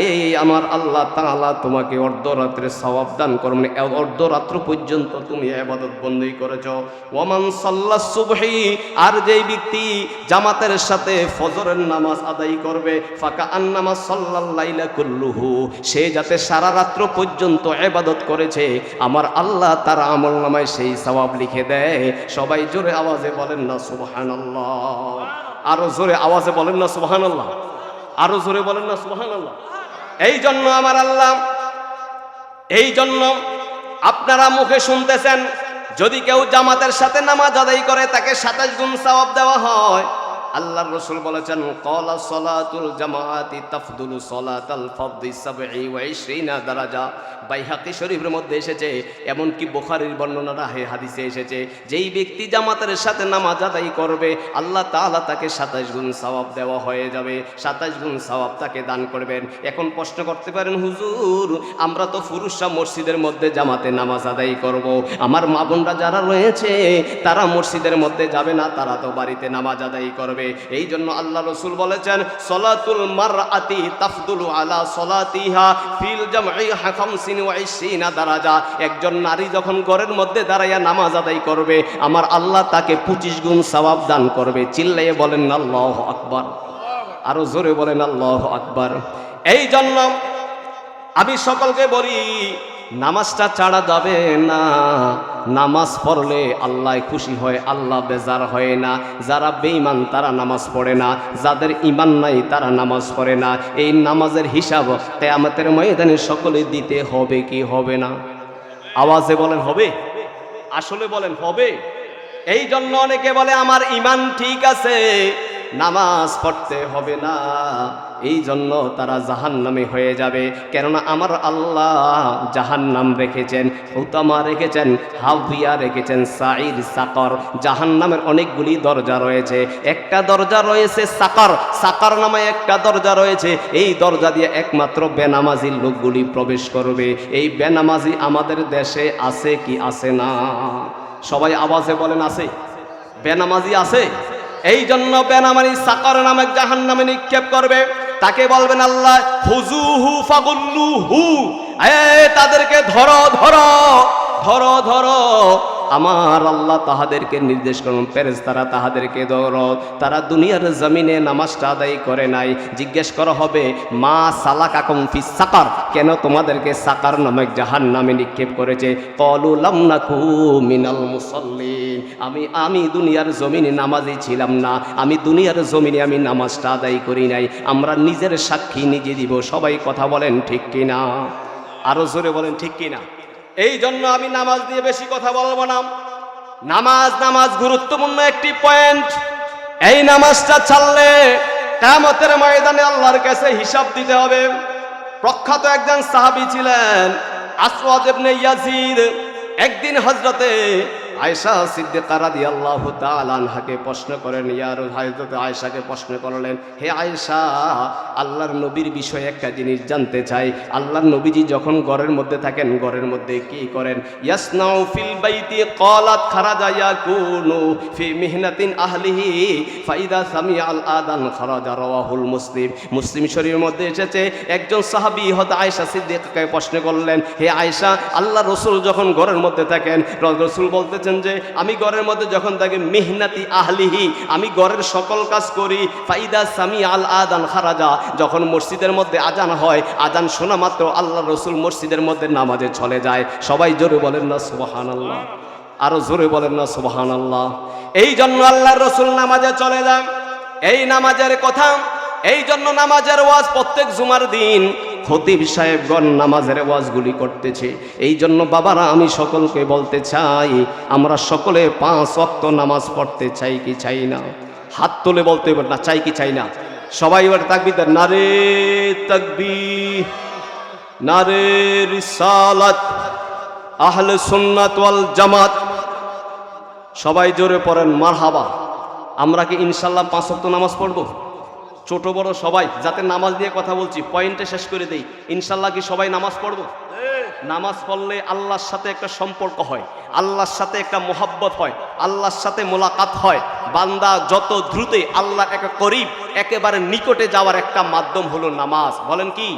এই আমার আল্লাহ তাআলা তোমাকে অর্ধরাত্রে সওয়াব দান করবেন, অর্ধরাত্র পর্যন্ত তুমি ইবাদত বন্দী করেছো। ওয়ামান সাল্লাস সুবহি, আর যেই ব্যক্তি জামাতের সাথে ফজরের নামাজ আদায় করবে, ফাকান্নামা সাল্লাল লাইলা কুল্লুহু, সে যাতে সারা রাত্র পর্যন্ত ইবাদত করেছে, আমার আল্লাহ তার আমলনামায় সেই সওয়াব লিখে দেয়। সবাই জোরে আওয়াজে বলেন না সুবহানাল্লাহ, আরো জোরে আওয়াজে বলেন না সুবহানাল্লাহ, আরো জোরে বলেন না সুবহানাল্লাহ। এই জন্য আমার আল্লাহ, এই জন্য আপনারা মুখে শুনতেছেন, যদি কেউ জামাতের সাথে নামাজ আদায় করে তাকে 27 গুণ সওয়াব দেওয়া হয়। আল্লাহর রাসূল বলেছেন, ক্বালা সালাতুল জামাআতি তাফদুলু সালাতাল ফারদি 27 দারাজা। বাইহাকি শরীফের মধ্যে এসেছে, এমনকি বুখারীর বর্ণনা হাদিসে এসেছে, যেই ব্যক্তি জামাতের সাথে নামাজ আদায় করবে, আল্লাহ তাআলা তাকে 27 গুণ সওয়াব দেওয়া হয়ে যাবে, 27 গুণ সওয়াব তাকে দান করবেন। এখন প্রশ্ন করতে পারেন, হুজুর আমরা তো পুরুষরা মসজিদের মধ্যে জামাতে নামাজ আদায় করব, আমার মা বোনরা যারা রয়েছে তারা মসজিদের মধ্যে যাবে না, তারা তো বাড়িতে নামাজ আদায় করবে। এই জন্য আল্লাহ রাসূল বলেছেন, সলাতুল মারআতি তাফদুলু আলা সলাতিহা ফিল জামঈ 25 দারাজা। একজন নারী যখন ঘরের মধ্যে দাঁড়াইয়া নামাজ আদায় করবে, আমার আল্লাহ তাকে 25 গুণ সওয়াব দান করবে। চিল্লাইয়ে বলেন আল্লাহু আকবার, আরো জোরে বলেন আল্লাহু আকবার। এই জন্য আমি সকলকে বলি, নামাজটা ছাড়া যাবে না। নামাজ পড়লে আল্লাহ খুশি হয়, আল্লাহ বেজার হয় না। যারা বেঈমান তারা নামাজ পড়ে না, যাদের ঈমান নাই তারা নামাজ পড়ে না। এই নামাজের হিসাব কিয়ামতের ময়দানে সকলে দিতে হবে কি হবে না? আওয়াজে বলেন হবে, আসলে বলেন হবে। এই জন্য অনেকে বলে আমার ঈমান ঠিক আছে, নামাজ পড়তে হবে না, এই জন্য তারা জাহান্নামে হয়ে যাবে। কেননা আমার আল্লাহ জাহান্নাম রেখেছেন, হুতামা রেখেছেন, হাবিয়া রেখেছেন, সাঈর, সাকর। জাহান্নামের অনেকগুলি দরজা রয়েছে। একটা দরজা রয়েছে সাকর, সাকর নামে একটা দরজা রয়েছে। এই দরজা দিয়ে একমাত্র বেনামাজি লোকগুলি প্রবেশ করবে। এই বেনামাজি আমাদের দেশে আছে কি আছে না? সবাই আওয়াজে বলেন আছে? বেনামাজি আছে। এই জন্য বেনামাজি সাকর নামক জাহান্নামে নিক্ষেপ করবে। তাকে বলবেন আল্লাহ, হুজুহু ফাগুল্লুহু, তাদেরকে ধরো ধরো ধরো ধরো। আমার আল্লাহ তাহাদেরকে নির্দেশ করুন, ফেরেশতারা তাহাদেরকে ধরো। তারা দুনিয়ার জমিনে নামাজটা আদায় করে নাই। জিজ্ঞেস করা হবে, মা সালাকাকুম ফিস সাকার, কেন তোমাদেরকে সাকার নামক জাহান্নামে নিক্ষেপ করেছে? ক্বালু লাম নাকু মিনাল মুসাল্লিন, আমি দুনিয়ার জমিনে নামাজি ছিলাম না, আমি দুনিয়ার জমিনে আমি নামাজটা আদায় করি নাই। আমরা নিজের সাক্ষী নিজে দিব। সবাই কথা বলেন ঠিক কিনা? আরো জোরে বলেন ঠিক কিনা? এই জন্য আমি নামাজ নিয়ে বেশি কথা বলবো না। নামাজ গুরুত্বপূর্ণ একটি পয়েন্ট। এই নামাজটা ছাড়লে কিয়ামতের ময়দানে আল্লাহর কাছে হিসাব দিতে হবে। প্রখ্যাত একজন সাহাবী ছিলেন আসওয়াদ ইবনে ইয়াজিদ। একদিন হযরতে আয়েশা সিদ্দিকা রাদিয়াল্লাহু তাআলা আনহাকে প্রশ্ন করেন, হযরত আয়েশাকে প্রশ্ন করলেন, হে আয়েশা, আল্লাহর নবীর বিষয়ে একটা জিনিস জানতে চাই। আল্লাহর নবীজি যখন ঘরের মধ্যে থাকেন, ঘরের মধ্যে কি করেন? ইয়াসনাউ ফিল বাইতি ক্বালাত খারাজা ইয়াকুনু ফি মিহনাতিন আহলিহি ফাইদা সামিআল আযান খারাজা, রাওয়াহুল মুসলিম। মুসলিম শরীফের মধ্যে এসেছে, একজন সাহাবী হযরত আয়েশা সিদ্দিকাকে প্রশ্ন করলেন, হে আয়েশা, আল্লাহ রাসূল যখন ঘরের মধ্যে থাকেন, রাসূল বলতেছেন যে আমি ঘরের মধ্যে যখন থাকি মিহনাতি আহলিহি, আমি ঘরের সকল কাজ করি। ফাইদা সামিআল আযান খারাজা, যখন মসজিদের মধ্যে আজান হয়, আজান শোনা মাত্র আল্লাহ রাসূল মসজিদের মধ্যে নামাজে চলে যায়। সবাই জোরে বলেন না সুবহানাল্লাহ, আরো জোরে বলেন না সুবহানাল্লাহ। এই জন্য আল্লাহর রাসূল নামাজে চলে যান। এই নামাজের কথা, এই জন্য নামাজের ওয়াজ প্রত্যেক জুমার দিন খতিব সাহেবগণ নামাজের ওয়াজগুলি করতেছে। এই জন্য বাবারা, আমি সকলকে বলতে চাই, আমরা সকলে 5 ওয়াক্ত নামাজ পড়তে চাই কি চাই না? হাত তুলে বলতে হবে না, চাই কি চাই না? সবাই এবার তাকবীর দেন, নারে তাকবীর, নারে রিসালাত, আহলে সুন্নাত ওয়াল জামাত। সবাই জোরে পড়েন মারহাবা। আমরা কি ইনশাআল্লাহ 5 ওয়াক্ত নামাজ পড়ব? ছোট বড় সবাই, যাতে নামাজ নিয়ে কথা বলছি পয়েন্টে শেষ করে দেই। ইনশাআল্লাহ কি সবাই নামাজ পড়ব? নামাজ পড়লে আল্লাহর সাথে একটা সম্পর্ক হয়, আল্লাহর সাথে একটা মোহাব্বত হয়, আল্লাহর সাথে মোলাকাত হয়। বান্দা যত দ্রুতই আল্লাহর একটা করিব, একেবারে নিকটে যাওয়ার একটা মাধ্যম হলো নামাজ। বলেন কি?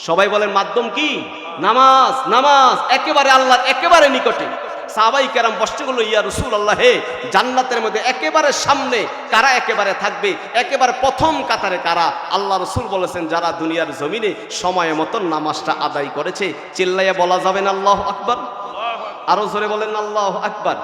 সবাই বলেন, মাধ্যম কি? নামাজ। নামাজ একেবারে আল্লাহর একেবারে নিকটে। সাহাবাই কেরাম প্রশ্ন করলো, ইয়া রাসূলুল্লাহ, হে জান্নাতের মধ্যে একেবারে সামনে কারা একেবারে থাকবে, একেবারে প্রথম কাতারে কারা? আল্লাহ রাসূল বলেছেন, যারা দুনিয়ার জমিনে সময় মতন নামাজটা আদায় করেছে। চিল্লাইয়া বলা যাবে না আল্লাহু আকবার? আরো জোরে বলেন আল্লাহু আকবার।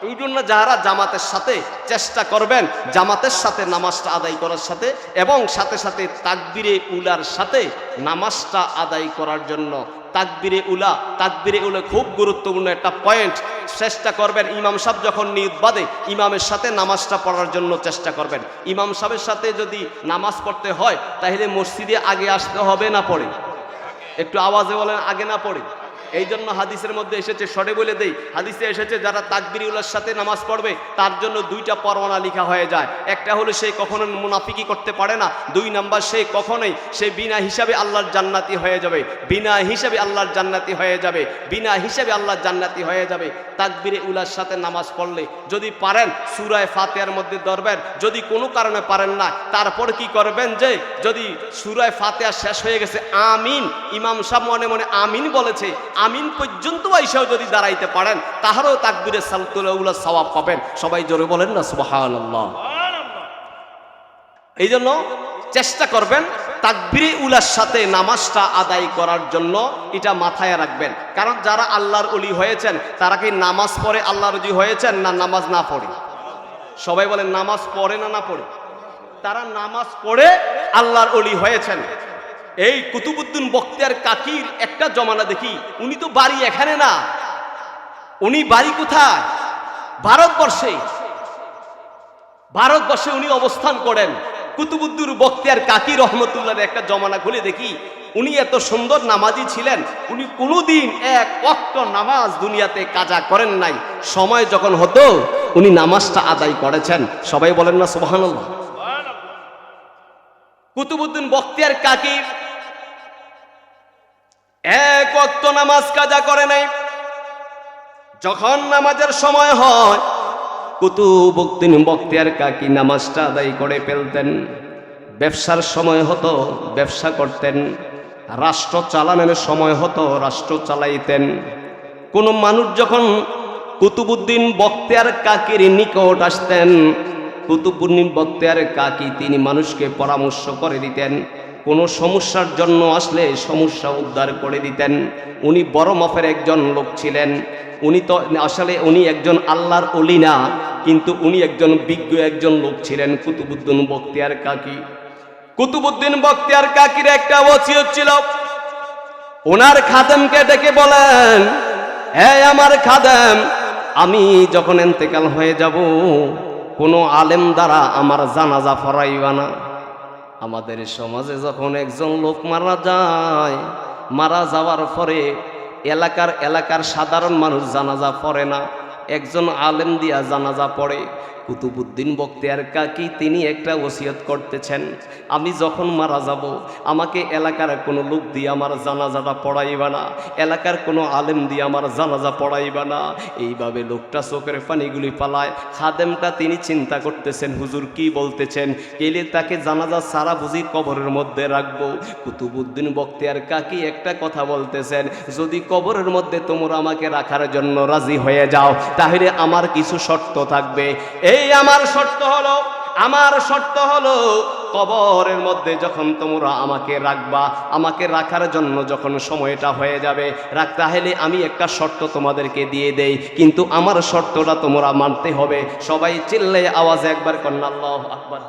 এই জন্য যারা জামাতের সাথে চেষ্টা করবেন, জামাতের সাথে নামাজটা আদায় করার সাথে, এবং সাথে সাথে তাকবীরে উলার সাথে নামাজটা আদায় করার জন্য। তাকবীরে উলা, তাকবীরে উলা খুব গুরুত্বপূর্ণ একটা পয়েন্ট। চেষ্টা করবেন ইমাম সাহেব যখন নিয়ত বাঁধে, ইমামের সাথে নামাজটা পড়ার জন্য চেষ্টা করবেন। ইমাম সাহেবের সাথে যদি নামাজ পড়তে হয়, তাহলে মসজিদে আগে আসতে হবে না পড়ে? একটু আওয়াজে বলেন, আগে না পড়ে? এই জন্য হাদিসের মধ্যে এসেছে, শর্টে বলে দেই, হাদিসে এসেছে যারা তাকবীর উলার সাথে নামাজ পড়বে তার জন্য 2টা পরোয়ানা লেখা হয়ে যায়। একটা হলো সে কখনো মুনাফিকি করতে পারে না, 2 নাম্বার সে কখনোই সে বিনা হিসাবে আল্লাহর জান্নাতি হয়ে যাবে, বিনা হিসাবে আল্লাহর জান্নাতি হয়ে যাবে, বিনা হিসাবে আল্লাহর জান্নাতি হয়ে যাবে। তাকবীরে উলার সাথে নামাজ পড়লে যদি পারেন সূরা ফাতিহার মধ্যে ধরবেন, যদি কোনো কারণে পারেন না, তারপর কি করবেন যে যদি সূরা ফাতিহা শেষ হয়ে গেছে, আমিন, ইমাম সাহেব মনে মনে আমিন বলেছে, আমিন পর্যন্ত আইসাও যদি দাঁড়াইতে পারেন, তাহারও তাকবীরে সালাতুল সওয়াব পাবেন। সবাই জোরে বলেন না সুবহানাল্লাহ। এই জন্য চেষ্টা করবেন তাকবীরে উলার সাথে নামাজটা আদায় করার জন্য, এটা মাথায় রাখবেন। কারণ যারা আল্লাহর ওলি হয়েছেন, তারা কি নামাজ পড়ে আল্লাহর ওলি হয়েছেন না নামাজ না পড়ে? সবাই বলেন, নামাজ পড়ে না না পড়ে? তারা নামাজ পড়ে আল্লাহর ওলি হয়েছেন। এই কুতুবউদ্দিন বখতিয়ার কাকির একটা জমানা দেখি, উনি তো বাড়ি এখানে না, উনি বাড়ি কোথায়? ভারতবর্ষে। ভারতবর্ষে উনি অবস্থান করেন। কুতুবউদ্দিন বখতিয়ার কাকি রহমতুল্লাহর একটা জমানা খুলে দেখি, উনি এত সুন্দর নামাজি ছিলেন, উনি কোনোদিন 1 ওয়াক্ত নামাজ দুনিয়াতে কাজা করেন নাই। সময় যখন হতো উনি নামাজটা আদায় করেছেন। সবাই বলেন না সুবহানাল্লাহ। কুতুবউদ্দিন বখতিয়ার কাকি 1 ওয়াক্ত নামাজ কাজা করে নাই। যখন নামাজের সময় হয়, কুতুবউদ্দিন বখতিয়ার কাকি নামাজটা আদায় করে ফেলতেন। ব্যবসার সময় হতো, ব্যবসা করতেন। রাষ্ট্র চালানোর সময় হতো, রাষ্ট্র চালাইতেন। কোনো মানুষ যখন কুতুবউদ্দিন বখতিয়ার কাকির নিকট আসতেন, কুতুবউদ্দিন বখতিয়ার কাকি তিনি মানুষকে পরামর্শ করে দিতেন। কোনো সমস্যার জন্য আসলে সমস্যা উদ্ধার করে দিতেন। উনি বড় মাপের একজন লোক ছিলেন। উনি তো আসলে উনি একজন আল্লাহর ওলি না, কিন্তু উনি একজন বিজ্ঞ একজন লোক ছিলেন কুতুবউদ্দিন বখতিয়ার কাকি। কুতুবউদ্দিন বখতিয়ার কাকির একটা ওসিয়ত ছিল, ওনার খাদেমকে ডেকে বলেন, হে আমার খাদেম, আমি যখন ইন্তেকাল হয়ে যাব, কোনো আলেম দ্বারা আমার জানাজা পড়াইবা না। আমাদের সমাজে যখন একজন লোক মারা যায়, মারা যাওয়ার পরে এলাকার সাধারণ মানুষ জানাজা পড়ে না। একজন আলেম দিয়া জানাজা পড়ে। কুতুবুদ্দিন বখতিয়ার কাকি তিনি একটা ওসিয়ত করতেছেন, আমি যখন মারা যাব আমাকে এলাকার কোনো লোক দিয়ে আমার জানাজাটা পড়াইবা না, এলাকার কোনো আলেম দিয়ে আমার জানাজা পড়াইবা না। এইভাবে লোকটা চোখের পানিগুলি পালায়। খাদেমটা তিনি চিন্তা করতেছেন, হুজুর কি বলতেছেন, গেলে তাকে জানাজা সারা বুঝি কবরের মধ্যে রাখবো। কুতুবুদ্দিন বখতিয়ার কাকি একটা কথা বলতেছেন, যদি কবরের মধ্যে তোমরা আমাকে রাখার জন্য রাজি হয়ে যাও তাহলে আমার কিছু শর্ত থাকবে। এই আমার শর্ত হলো কবরের মধ্যে যখন তোমরা আমাকে রাখবা, আমাকে রাখার জন্য যখন সময়টা হয়ে যাবে তাহলে আমি একটা শর্ত তোমাদেরকে দিয়ে দেই, কিন্তু আমার শর্তটা তোমরা মানতে হবে। সবাই চিল্লে আওয়াজে একবার কন্না আল্লাহু আকবার।